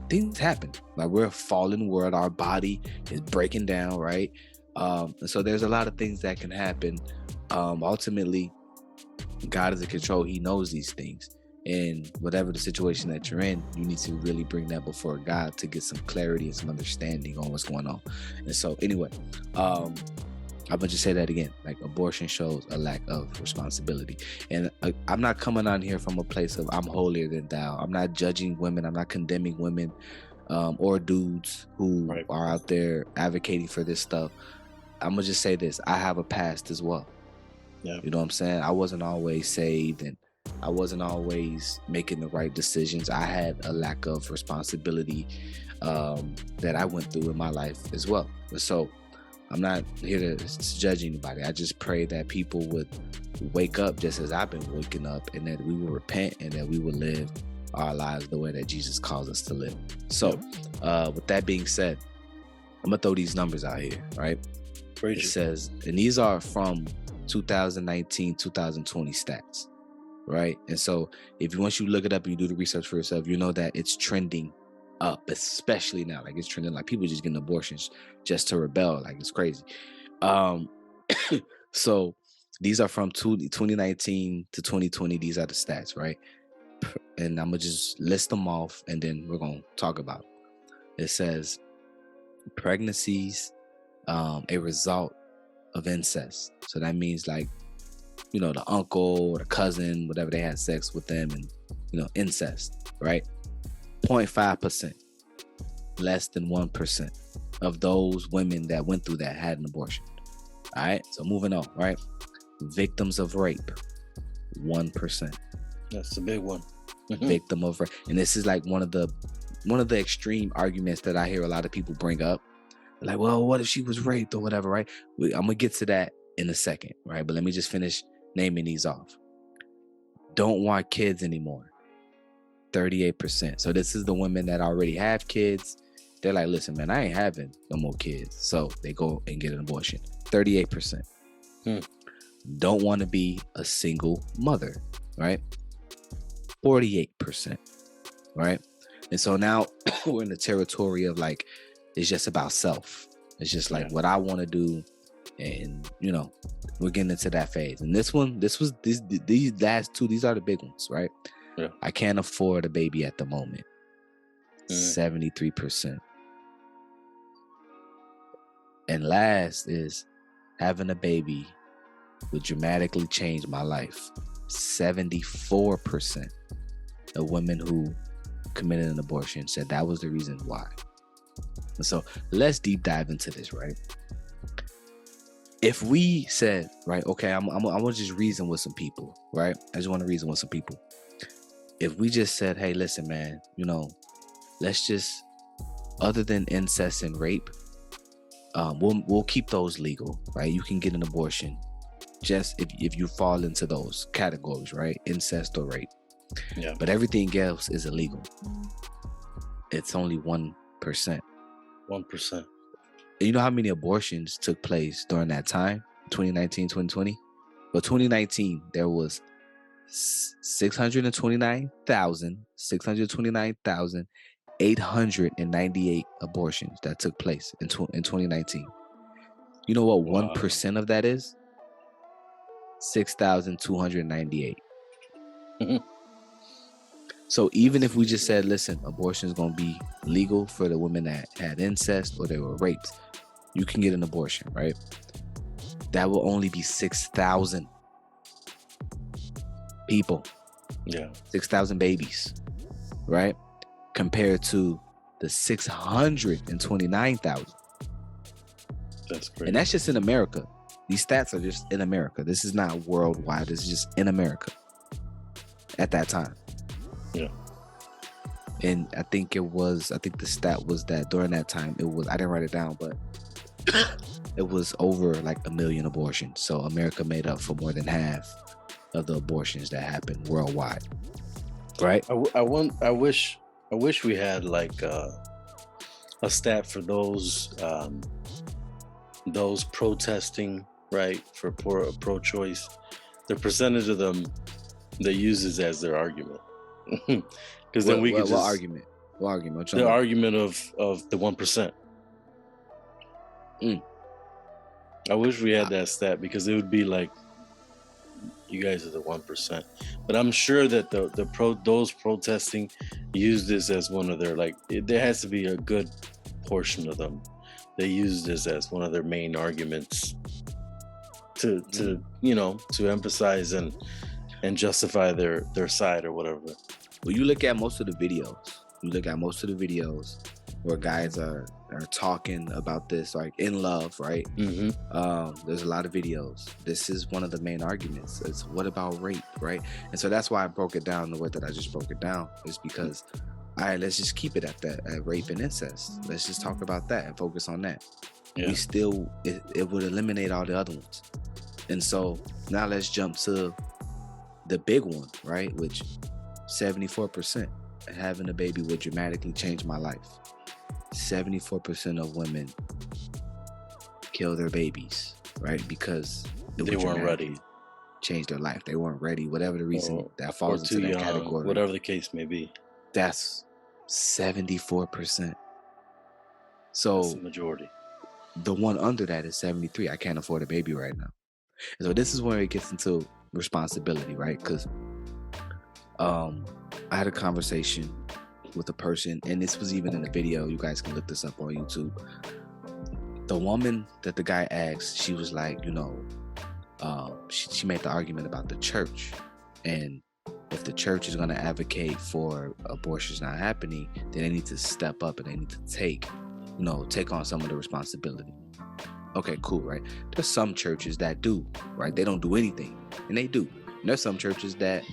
things happen. Like, we're a fallen world, our body is breaking down, right? And so there's a lot of things that can happen. Ultimately, God is in control. He knows these things. And whatever the situation that you're in, you need to really bring that before God to get some clarity and some understanding on what's going on. And so anyway, I'm gonna just say that again. Like, abortion shows a lack of responsibility. And I'm not coming on here from a place of I'm holier than thou. I'm not judging women. I'm not condemning women or dudes who are out there advocating for this stuff. I'm gonna just say this. I have a past as well. Yeah. You know what I'm saying? I wasn't always saved, and I wasn't always making the right decisions. I had a lack of responsibility that I went through in my life as well. So I'm not here to judge anybody. I just pray that people would wake up just as I've been waking up, and that we will repent, and that we will live our lives the way that Jesus calls us to live. So with that being said, I'm going to throw these numbers out here, right? It says, and these are from 2019, 2020 stats, right? And so once you look it up and you do the research for yourself, you know that it's trending up, especially now. Like, it's trending, like people just getting abortions just to rebel. Like, it's crazy. So these are from 2019 to 2020. These are the stats, right? And I'm gonna just list them off, and then we're gonna talk about it. It says pregnancies, a result of incest. So that means, like, the uncle or the cousin, whatever, they had sex with them, and incest, right? 0.5%, less than 1% of those women that went through that had an abortion. All right, so moving on, right? Victims of rape, 1%. That's a big one. Victim of rape, and this is like one of the extreme arguments that I hear a lot of people bring up. Like, well, what if she was raped or whatever, right? I'm gonna get to that in a second, right? But let me just finish naming these off. Don't want kids anymore, 38%. So this is the women that already have kids. They're like, listen, man, I ain't having no more kids. So they go and get an abortion, 38%. Don't want to be a single mother, right? 48%, right? And so now we're in the territory of, like, it's just about self. It's just like what I want to do. And, we're getting into that phase. And these last two, these are the big ones, right? Yeah. I can't afford a baby at the moment. 73%. And last is having a baby would dramatically change my life. 74% of women who committed an abortion said that was the reason why. And so let's deep dive into this, right? If we said, right, okay, I want to just reason with some people, right? I just want to reason with some people. If we just said, hey, listen, man, let's just, other than incest and rape, we'll keep those legal, right? You can get an abortion just if you fall into those categories, right? Incest or rape. Yeah. But everything else is illegal. It's only 1%. 1%. You know how many abortions took place during that time, 2019, 2020? Well, 2019, there was 629,898 abortions that took place in 2019. You know what 1% of that is? 6,298. So even if we just said, listen, abortion is going to be legal for the women that had incest or they were raped, you can get an abortion, right? That will only be 6,000 people. Yeah. 6,000 babies, right? Compared to the 629,000. That's great. And that's just in America. These stats are just in America. This is not worldwide. This is just in America at that time. Yeah. And I think the stat was that during that time, I didn't write it down, but it was over like 1 million abortions. So America made up for more than half of the abortions that happened worldwide. Right? I wish I wish we had like a stat for those protesting, right, for pro-choice. The percentage of them that uses as their argument, because then we could what just argument? What argument? the argument of the 1%. I wish we had that stat, because it would be like, you guys are the 1%. But I'm sure that those protesting use this as one of their, like, there has to be a good portion of them. They use this as one of their main arguments to to emphasize and justify their side or whatever. Well, you look at most of the videos. Where guys are talking about this, like in love, right? There's a lot of videos. This is one of the main arguments. It's what about rape, right? And so that's why I broke it down the way that I just broke it down, is because, all right, let's just keep it at that, at rape and incest. Let's just talk about that and focus on that. Yeah. We still, it would eliminate all the other ones. And so now let's jump to the big one, right? Which 74%, having a baby would dramatically change my life. 74% of women kill their babies, right? Because they weren't ready. Change their life. They weren't ready, whatever the reason that falls into that category. Whatever the case may be. That's 74%. So that's the majority. The one under that is 73. I can't afford a baby right now. And so this is where it gets into responsibility, right? Because I had a conversation with a person, and this was even in a video. You guys can look this up on YouTube. The woman that the guy asked, she was like, she made the argument about the church, and if the church is going to advocate for abortions not happening, then they need to step up and they need to take on some of the responsibility. Okay, cool, right? There's some churches that do, right? They don't do anything, and they do. And there's some churches that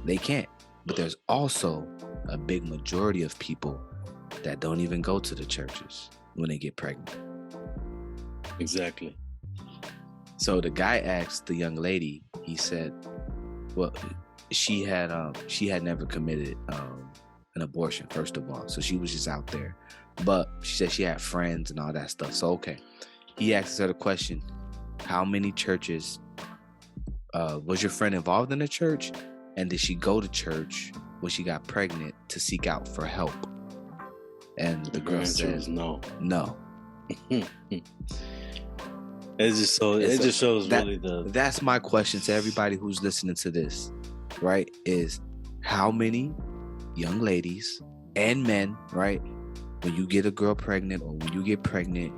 they can't. But there's also a big majority of people that don't even go to the churches when they get pregnant. Exactly. So the guy asked the young lady, he said, well, she had never committed an abortion, first of all. So she was just out there. But she said she had friends and all that stuff. So, okay. He asked her the question, how many churches, was your friend involved in the church? And did she go to church when she got pregnant to seek out for help? And the girl said, no. It just shows really That's my question to everybody who's listening to this, right? Is how many young ladies and men, right? When you get a girl pregnant, or when you get pregnant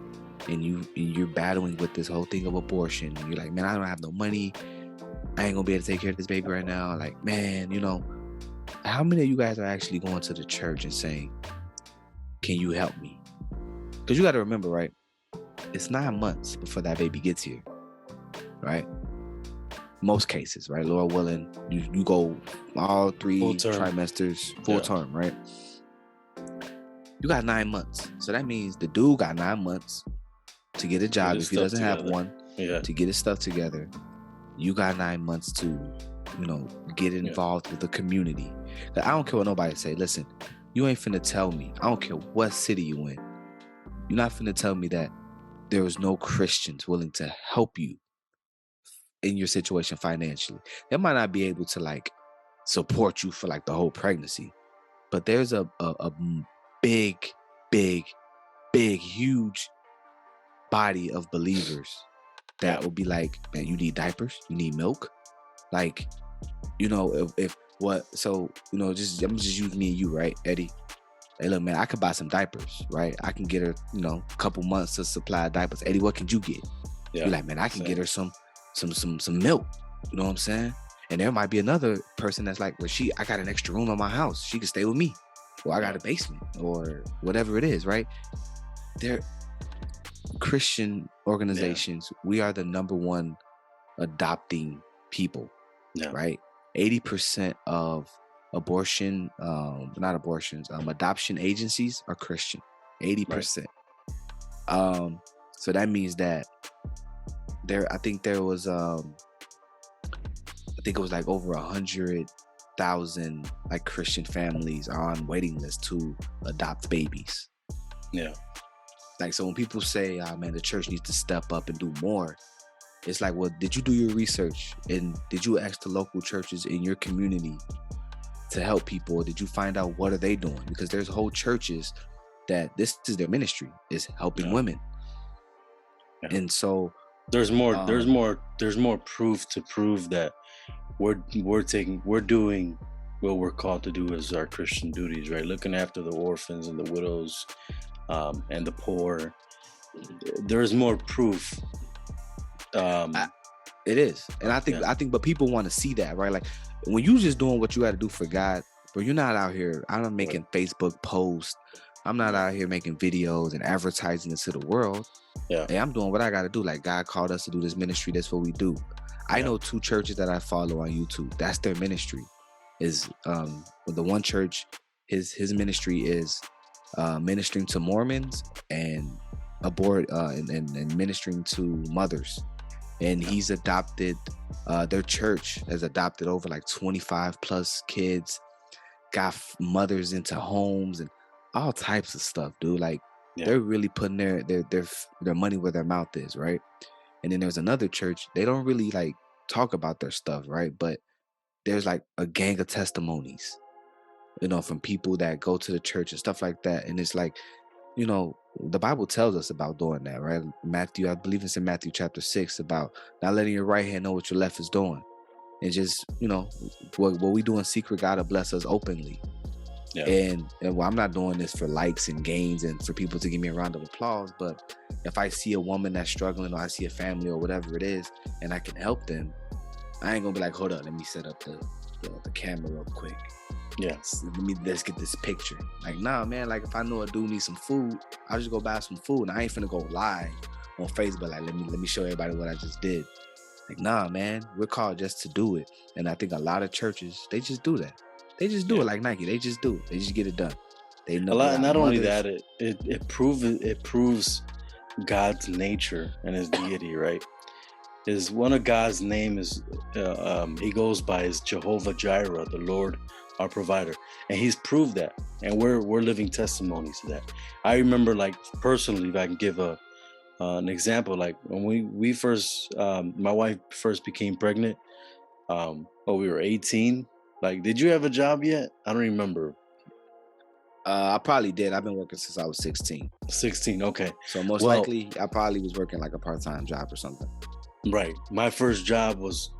and you're battling with this whole thing of abortion, and you're like, man, I don't have no money. I ain't gonna be able to take care of this baby right now. Like, man, how many of you guys are actually going to the church and saying, can you help me? Because you got to remember, right? It's 9 months before that baby gets here, right? Most cases, right? Lord willing, you go all 3 trimesters, full term, right? You got 9 months. So that means the dude got 9 months to get a job if he doesn't have one, to get his stuff together. You got 9 months to, get involved with the community. I don't care what nobody say. Listen, you ain't finna tell me. I don't care what city you in. You're not finna tell me that there is no Christians willing to help you in your situation financially. They might not be able to support you for the whole pregnancy, but there's a big, huge body of believers that will be like, man, you need diapers, you need milk, I'm just using me and you, right, Eddie? Hey, look, man, I could buy some diapers, right? I can get her, a couple months to supply diapers. Eddie, what can you get? Yeah, you're like, man, I can get her some milk. You know what I'm saying? And there might be another person that's like, well, I got an extra room in my house. She can stay with me. Or I got a basement, or whatever it is, right? They're Christian organizations. Yeah. We are the number one adopting people, right? 80% of adoption agencies are Christian. 80%. Right. So that means that I think it was like over 100 100,000 like Christian families are on waiting lists to adopt babies. Yeah. Like, so when people say, "Oh man, the church needs to step up and do more," it's like, well, did you do your research and did you ask the local churches in your community to help people, or did you find out what are they doing? Because there's whole churches that this is their ministry, is helping women. Yeah. And so there's more proof to prove that we're doing what we're called to do as our Christian duties, right? Looking after the orphans and the widows, and the poor. There's more proof. It is. And I think, but people want to see that, right? Like, when you just doing what you got to do for God, but you're not out here, I'm not making Facebook posts. I'm not out here making videos and advertising it to the world. Yeah. Hey, I'm doing what I got to do. Like, God called us to do this ministry. That's what we do. I know 2 churches that I follow on YouTube. That's their ministry. Is the one church, his ministry is ministering to Mormons and and ministering to mothers. And he's adopted, their church has adopted over like 25 plus kids, got mothers into homes and all types of stuff, dude. Like, they're really putting their money where their mouth is, right? And then there's another church, they don't really like talk about their stuff, right? But there's like a gang of testimonies, from people that go to the church and stuff like that. And it's like, the Bible tells us about doing that, right? Matthew, I believe it's in Matthew chapter 6, about not letting your right hand know what your left is doing. And just, what we do in secret, God will bless us openly. Yeah. And well, I'm not doing this for likes and gains and for people to give me a round of applause. But if I see a woman that's struggling, or I see a family or whatever it is, and I can help them, I ain't gonna be like, hold up, let me set up the camera real quick. Yes. Let's get this picture. Like, nah, man, like, if I know a dude needs some food, I'll just go buy some food. And I ain't finna go live on Facebook like, let me show everybody what I just did. Like, nah, man, we're called just to do it. And I think a lot of churches, they just do that. They just do it like Nike. They just do it. They just get it done. They know. Not only that, it proves God's nature and his deity, right? Is one of God's name is he goes by as Jehovah Jireh, the Lord our provider, and he's proved that, and we're living testimonies to that. I remember, like, personally, if I can give an example, like when we first my wife first became pregnant, we were 18. Like, did you have a job yet? I don't remember. I probably did. I've been working since I was 16. 16, okay. So most likely I probably was working like a part-time job or something. Right. My first job was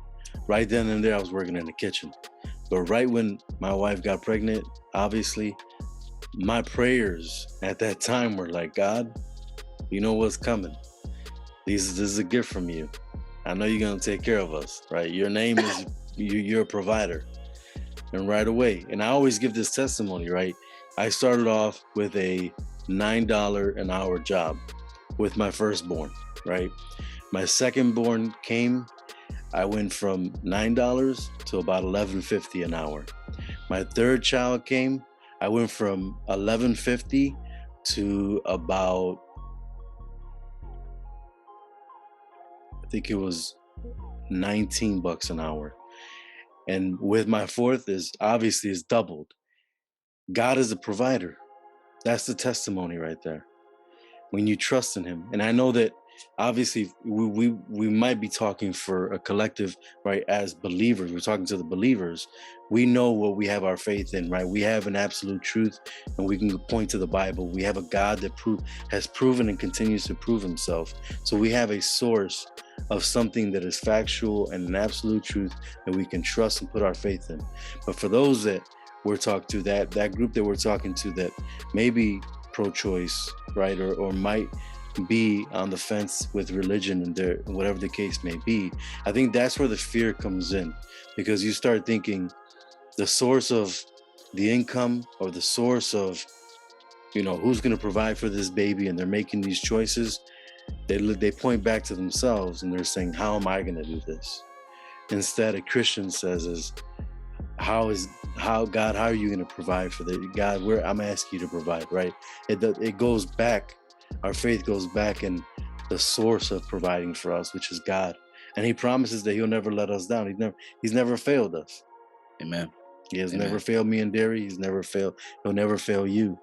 right then and there. I was working in the kitchen. But right when my wife got pregnant, obviously, my prayers at that time were like, God, you know what's coming. This is a gift from you. I know you're going to take care of us, right? Your name is, you're a provider. And right away, and I always give this testimony, right? I started off with a $9 an hour job with my firstborn, right? My secondborn came, I went from $9 to about $11.50 an hour. My third child came, I went from $11.50 to about, I think it was $19 an hour. And with my fourth is doubled. God is a provider. That's the testimony right there. When you trust in him. And I know that obviously we might be talking for a collective, right? As believers, we're talking to the believers. We know what we have our faith in, right? We have an absolute truth, and we can point to the Bible. We have a God that has proven and continues to prove himself. So we have a source of something that is factual and an absolute truth that we can trust and put our faith in. But for those that we're talking to, that group that we're talking to that may be pro-choice, right, or might be on the fence with religion and their whatever the case may be, I think that's where the fear comes in, because you start thinking the source of the income or the source of, who's going to provide for this baby, and they're making these choices. They point back to themselves and they're saying, how am I going to do this? Instead, a Christian says how God, how are you going to provide for the God? I'm asking you to provide, right? It goes back. Our faith goes back in the source of providing for us, which is God. And he promises that he'll never let us down. He's never failed us. Amen. He has never failed me and Darry. He'll never fail you.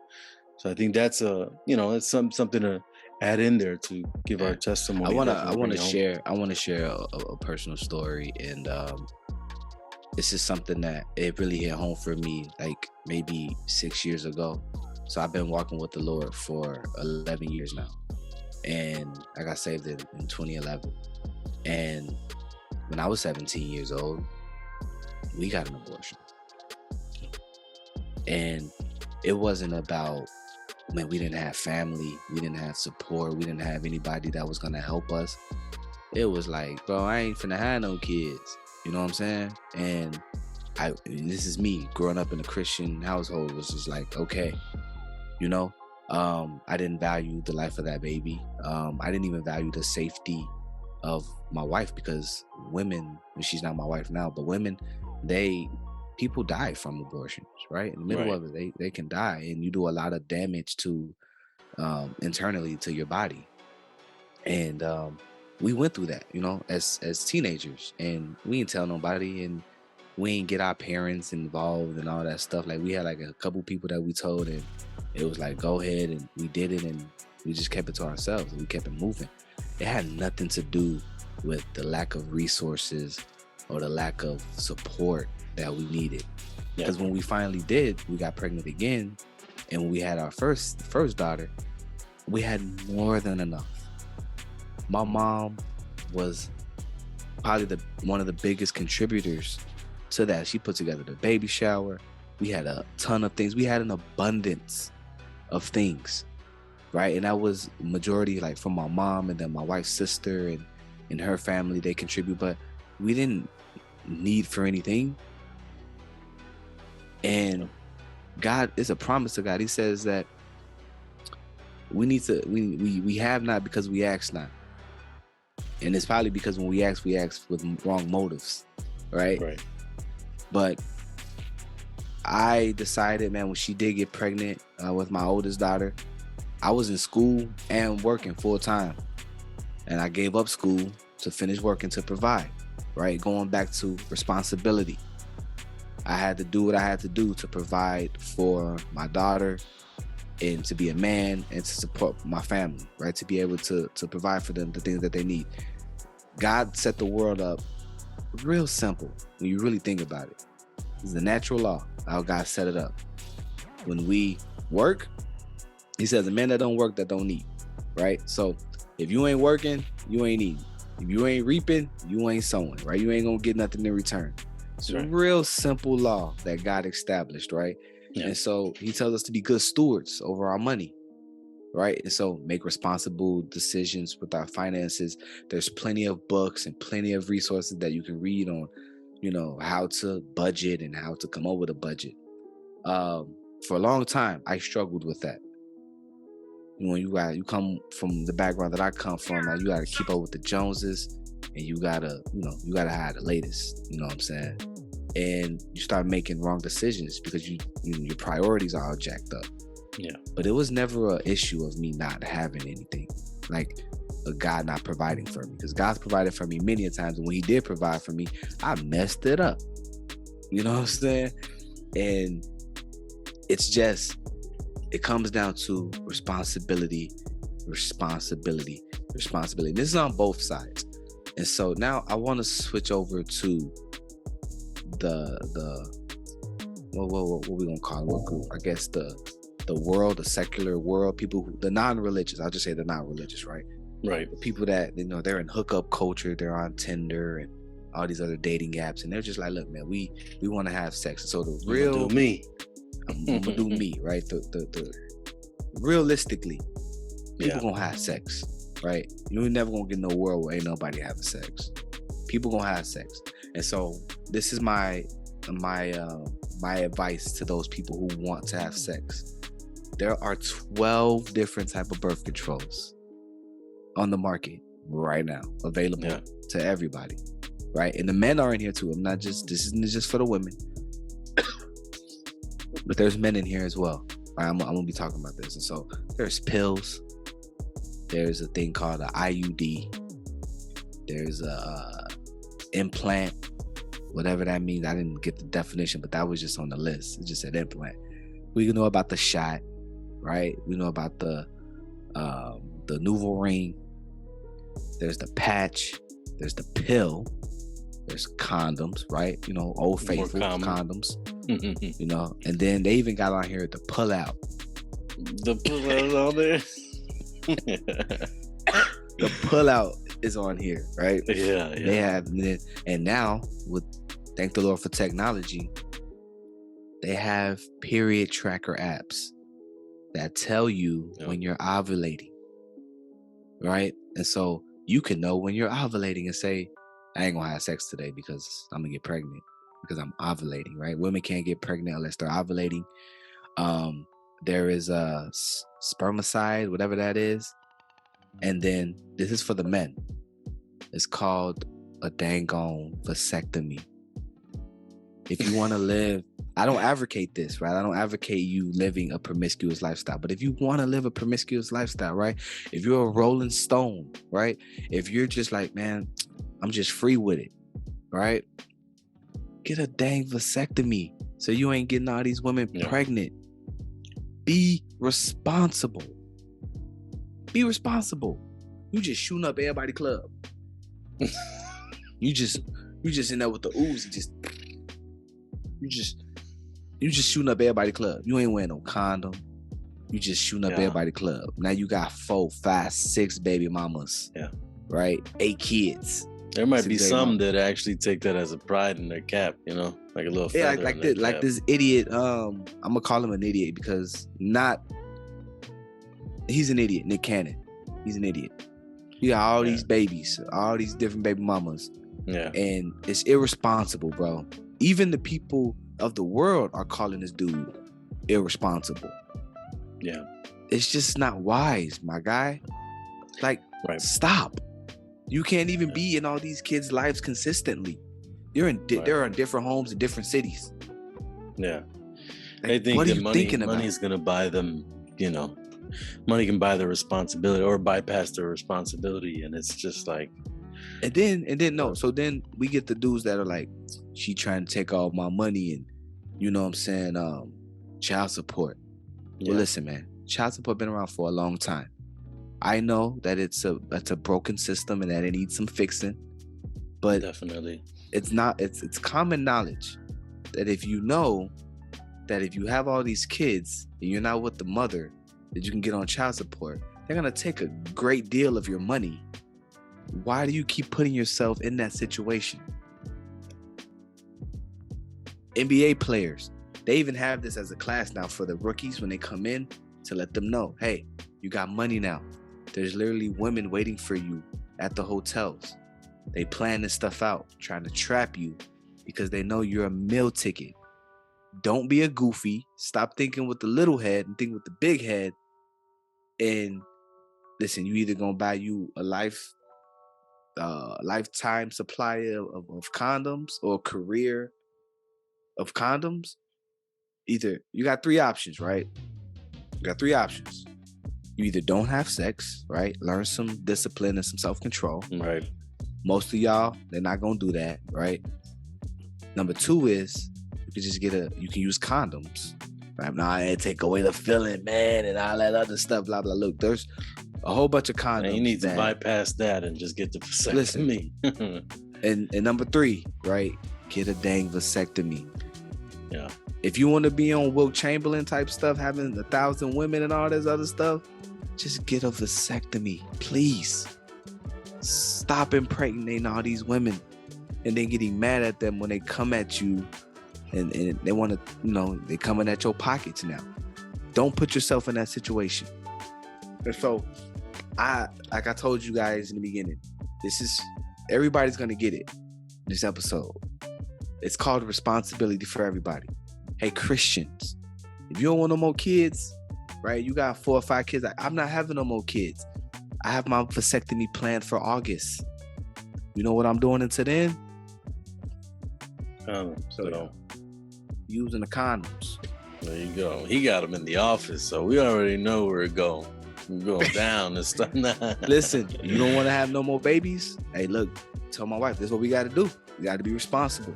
So I think that's it's something to add in there to give our testimony. I want to share a personal story, and this is something that it really hit home for me like maybe 6 years ago. So I've been walking with the Lord for 11 years now, and I got saved in 2011. And when I was 17 years old, we got an abortion. And it wasn't about, man, we didn't have family, we didn't have support, we didn't have anybody that was gonna help us. It was like, bro, I ain't finna have no kids. You know what I'm saying? And this is me growing up in a Christian household, was just like, okay, you know, I didn't value the life of that baby. I didn't even value the safety of my wife, because women, and she's not my wife now, but women, people die from abortions, right? In the middle of it, they can die, and you do a lot of damage to internally to your body. And we went through that, you know, as teenagers, and we didn't tell nobody, and we didn't get our parents involved and all that stuff. Like, we had like a couple people that we told, and it was like, go ahead, and we did it, and we just kept it to ourselves, and we kept it moving. It had nothing to do with the lack of resources or the lack of support that we needed. Because when we finally did, we got pregnant again, and when we had our first daughter, we had more than enough. My mom was probably one of the biggest contributors to that. She put together the baby shower. We had a ton of things. We had an abundance of things, right? And that was majority like from my mom, and then my wife's sister and her family, they contribute, but we didn't need for anything. And God, it's a promise of God. He says that we have not because we ask not. And it's probably because when we ask with wrong motives, right? But I decided, man, when she did get pregnant with my oldest daughter, I was in school and working full time. And I gave up school to finish working to provide, right? Going back to responsibility. I had to do what I had to do to provide for my daughter, and to be a man, and to support my family, right? To be able to provide for them the things that they need. God set the world up real simple when you really think about it. It's the natural law, how God set it up. When we work, he says, a man that don't work, that don't eat, right? So if you ain't working, you ain't eating. If you ain't reaping, you ain't sowing, right? You ain't gonna get nothing in return. It's a real simple law that God established, right? Yeah. And so he tells us to be good stewards over our money, right? And so make responsible decisions with our finances. There's plenty of books and plenty of resources that you can read on, you know, how to budget and how to come up with a budget. For a long time, I struggled with that. When you come from the background that I come from, like, you got to keep up with the Joneses, and you gotta have the latest. You know what I'm saying? And you start making wrong decisions because your priorities are all jacked up. Yeah. But it was never an issue of me not having anything, like a God not providing for me, because God's provided for me many a times, and when he did provide for me, I messed it up. You know what I'm saying? And it's just, it comes down to responsibility. This is on both sides. And so now I want to switch over to what we gonna call it? What group? I guess the world, the secular world, people the non-religious. I'll just say the non-religious, right? Right. The people that, you know, they're in hookup culture, they're on Tinder and all these other dating apps, and they're just like, look, man, we want to have sex. And so the real me, I'm gonna do me, right? The realistically, people gonna have sex, right? You're never gonna get no world where ain't nobody having sex. People gonna have sex. And so this is my advice to those people who want to have sex. There are 12 different type of birth controls on the market right now, available to everybody, right? And the men are in here too. This isn't just for the women, but there's men in here as well. Right? I'm gonna be talking about this. And so there's pills. There's a thing called an IUD. There's a implant. whatever that means. I didn't get the definition, but that was just on the list. It just said implant. We know about the shot, right? We know about the nouveau ring. There's the patch. There's the pill. There's condoms, right? You know, Old Faithful condoms. You know, and then they even got on here the pull out. The pull out on there. The pull out is on here, right? Yeah. They have, and now with, thank the Lord for technology, they have period tracker apps that tell you when you're ovulating, right? And so you can know when you're ovulating and say, I ain't gonna have sex today because I'm gonna get pregnant because I'm ovulating, right? Women can't get pregnant unless they're ovulating. There is a spermicide, whatever that is. And then this is for the men. It's called a dang on vasectomy. If you want to live, I don't advocate this, right? I don't advocate you living a promiscuous lifestyle. But if you want to live a promiscuous lifestyle, right? If you're a rolling stone, right? If you're just like, man, I'm just free with it, right? Get a dang vasectomy so you ain't getting all these women pregnant. Be responsible. Be responsible. You just shooting up everybody club. You just in there with the Uzi, you just shooting up everybody club. You ain't wearing no condom. You just shooting up everybody club. Now you got 4, 5, 6 baby mamas. Yeah. Right? 8 kids. There might be some that actually take that as a pride in their cap, you know, like a little feather like this, like this idiot. I'm gonna call him an idiot because he's an idiot. Nick Cannon, he's an idiot. You got all these babies, all these different baby mamas, and it's irresponsible, bro. Even the people of the world are calling this dude irresponsible. Yeah, it's just not wise, my guy. Like, stop. You can't even be in all these kids' lives consistently. They're in different homes in different cities. Yeah. Like, I think that money's going to buy them, you know, money can buy their responsibility or bypass their responsibility. And it's just like. And then so then we get the dudes that are like, she trying to take all my money and, you know what I'm saying, child support. Yeah. Well, listen, man, child support been around for a long time. I know that it's a broken system and that it needs some fixing, but definitely it's common knowledge that if you know that if you have all these kids and you're not with the mother, that you can get on child support, they're gonna take a great deal of your money. Why do you keep putting yourself in that situation? NBA players, they even have this as a class now for the rookies when they come in to let them know, hey, you got money now. There's literally women waiting for you at the hotels. They plan this stuff out, trying to trap you because they know you're a meal ticket. Don't be a goofy. Stop thinking with the little head and think with the big head. And listen, you either gonna buy you a lifetime supply of condoms or a career of condoms. Either you got 3 options, right? You got 3 options. You either don't have sex, right? Learn some discipline and some self-control. Right. Most of y'all, they're not gonna do that, right? Number 2 is you can just you can use condoms. Right? Now it take away the feeling, man, and all that other stuff, blah blah. Look, there's a whole bunch of condoms. Man, you need to bypass that and just get the vasectomy. and number 3, right? Get a dang vasectomy. Yeah. If you want to be on Wilt Chamberlain type stuff, having 1,000 women and all this other stuff, just get a vasectomy, please. Stop impregnating all these women and then getting mad at them when they come at you and they want to, you know, they coming at your pockets now. Don't put yourself in that situation. And so, like I told you guys in the beginning, everybody's going to get it, this episode. It's called responsibility for everybody. Hey, Christians, if you don't want no more kids, right? You got 4 or 5 kids. I'm not having no more kids. I have my vasectomy planned for August. You know what I'm doing until then? Using the condoms. There you go. He got them in the office, so we already know where it going. We're going down and stuff. Listen, you don't want to have no more babies? Hey, look, tell my wife, this is what we got to do. We got to be responsible.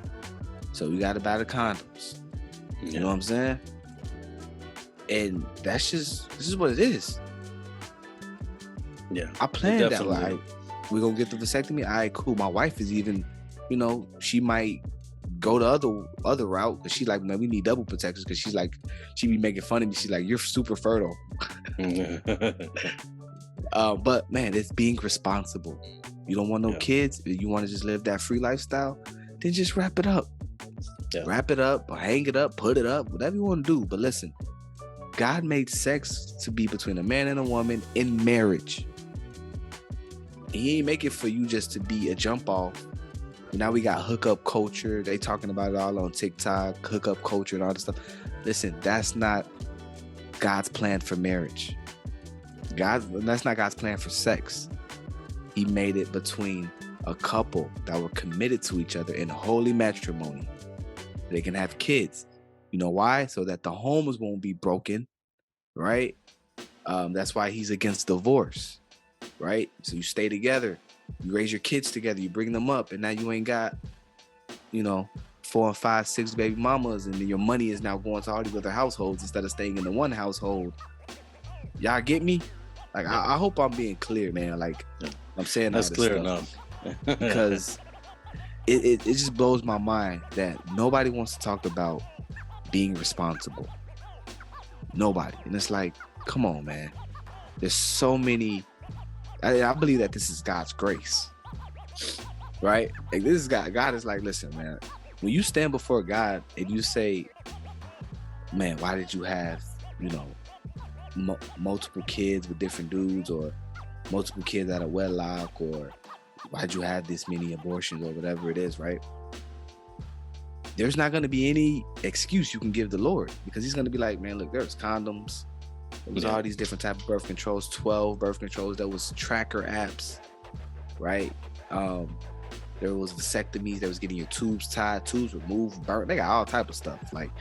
So we got to buy the condoms. Yeah. You know what I'm saying? And this is what it is. Yeah. I planned that. Like, we're going to get the vasectomy. All right, cool. My wife is even, she might go the other route, because she's like, man, we need double protectors, because she's like, she be making fun of me. She's like, you're super fertile. But man, it's being responsible. You don't want no kids. You want to just live that free lifestyle, then just wrap it up. Wrap it up, or hang it up, put it up, whatever you want to do. But listen, God made sex to be between a man and a woman in marriage. He ain't make it for you just to be a jump off. Now we got hookup culture. They talking about it all on TikTok, hookup culture and all this stuff. Listen, that's not God's plan for marriage. That's not God's plan for sex. He made it between a couple that were committed to each other in holy matrimony. They can have kids. You know why? So that the homes won't be broken, right? That's why he's against divorce, right? So you stay together, you raise your kids together, you bring them up, and now you ain't got, 4 and 5, 6 baby mamas, and then your money is now going to all these other households instead of staying in the one household. Y'all get me? Like, I hope I'm being clear, man. Like, I'm saying that's clear enough. Because it just blows my mind that nobody wants to talk about being responsible. Nobody. And it's like, come on, man. There's so many. I believe that this is God's grace, right? Like, this is God is like, listen, man, when you stand before God and you say, man, why did you have, multiple kids with different dudes, or multiple kids out of wedlock, or why'd you have this many abortions, or whatever it is, right? There's not going to be any excuse you can give the Lord, because he's going to be like, man, look, there's condoms. There was all these different type of birth controls, 12 birth controls. There was tracker apps, right? There was vasectomies. There was getting your tubes tied, tubes removed, burnt. They got all type of stuff. Like,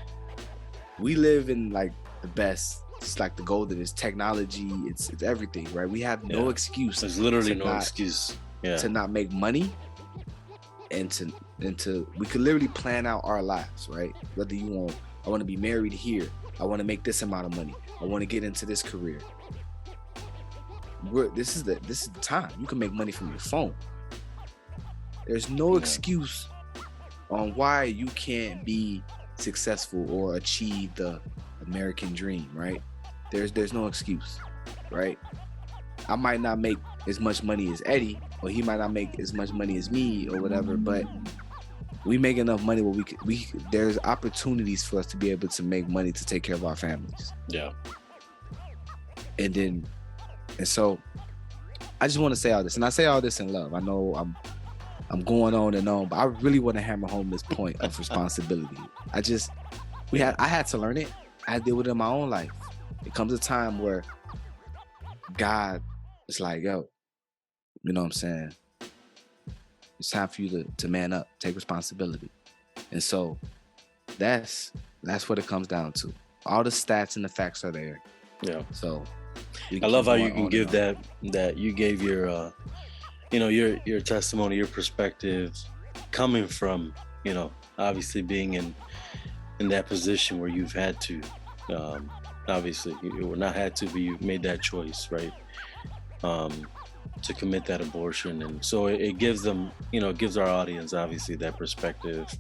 we live in like the best. It's like the golden technology. It's everything, right? We have no excuse. There's literally no excuse to not make money, and to we could literally plan out our lives, right? Whether I want to be married here. I want to make this amount of money. I want to get into this career. This is the time. You can make money from your phone. There's no excuse on why you can't be successful or achieve the American dream, right? There's no excuse, right? I might not make as much money as Eddie, or he might not make as much money as me, or whatever, but we make enough money where there's opportunities for us to be able to make money to take care of our families. Yeah. And so I just want to say all this, and I say all this in love. I know I'm going on and on, but I really want to hammer home this point of responsibility. I had to learn it. I had to deal with it in my own life. It comes a time where God is like, yo, you know what I'm saying? It's time for you to man up, take responsibility. And so that's what it comes down to. All the stats and the facts are there. Yeah. So I love how you can give that you gave your your testimony, your perspective, coming from, obviously being in that position where you've had to, obviously you not had to, but you made that choice, right? To commit that abortion. And so it gives them, gives our audience obviously that perspective,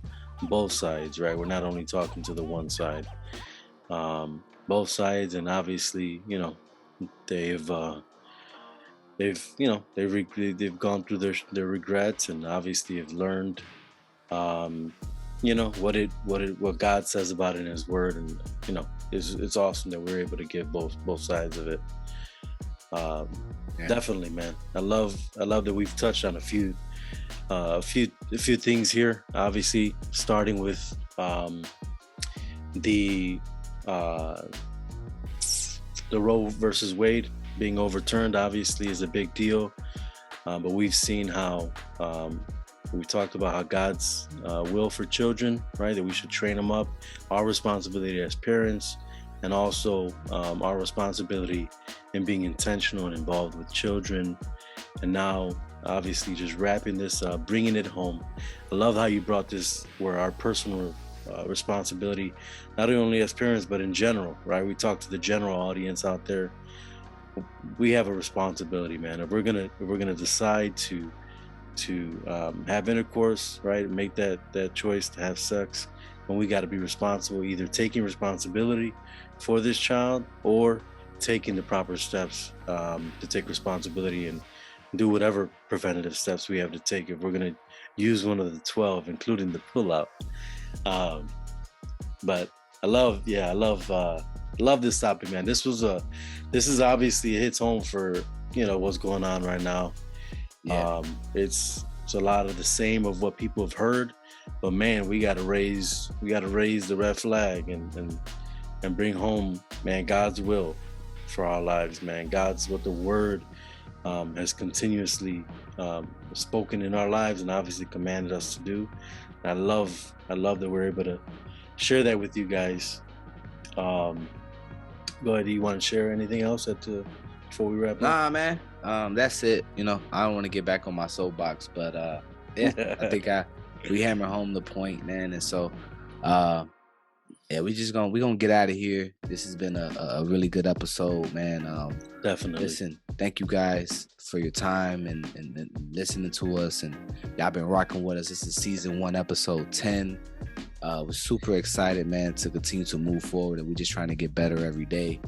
both sides, right? We're not only talking to the one side, both sides. And obviously, they've gone through their regrets, and obviously have learned, what God says about it in His Word, and it's awesome that we're able to give both sides of it. Definitely, man. I love that we've touched on a few things here. Obviously, starting with the Roe versus Wade being overturned, obviously is a big deal. But we've seen how we talked about how God's will for children, right? That we should train them up. Our responsibility as parents, and also our responsibility in being intentional and involved with children. And now obviously just wrapping this up, bringing it home. I love how you brought this where our personal responsibility, not only as parents but in general, right? We talk to the general audience out there. We have a responsibility, man. If we're gonna decide to have intercourse, right, make that choice to have sex, and we got to be responsible, either taking responsibility for this child or taking the proper steps to take responsibility and do whatever preventative steps we have to take if we're going to use one of the 12, including the pull-out. But I love this topic, man. This is obviously, it hits home for what's going on right now. Yeah. It's a lot of the same of what people have heard, but man, we gotta raise the red flag and bring home, man, God's will for our lives, man. God's what the word has continuously spoken in our lives and obviously commanded us to do. And I love that we're able to share that with you guys. Go ahead. Do you want to share anything else before we wrap up? Nah, man. That's it. I don't want to get back on my soapbox, but yeah, I think we hammer home the point, man. And so yeah, we're gonna get out of here. This has been a really good episode, man. Definitely. Listen, thank you guys for your time and listening to us, and y'all been rocking with us. This is season 1, episode 10. We're super excited, man, to continue to move forward, and we're just trying to get better every day.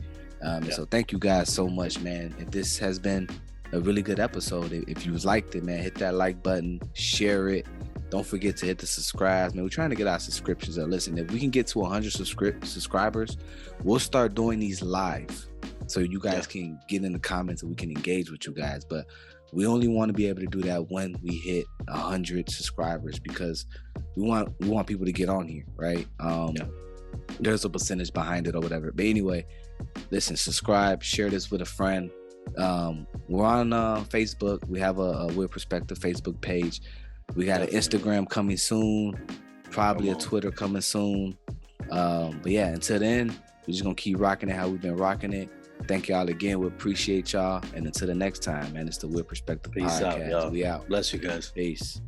So thank you guys so much, man. If this has been a really good episode, if you liked it, man, hit that like button, share it. Don't forget to hit the subscribe, man. We're trying to get our subscriptions up. Listen, if we can get to 100 subscribers, we'll start doing these live, so you guys can get in the comments and we can engage with you guys. But we only want to be able to do that when we hit 100 subscribers, because we want people to get on here, right? There's a percentage behind it or whatever. But anyway, listen, subscribe, share this with a friend. We're on Facebook. We have a Weird Perspective Facebook page. We got an Instagram coming soon, probably a Twitter coming soon. But yeah, until then, we're just gonna keep rocking it how we've been rocking it. Thank y'all again. We appreciate y'all. And until the next time, man, it's the Weird Perspective Podcast. Peace out, y'all. We out. Bless you guys. Peace.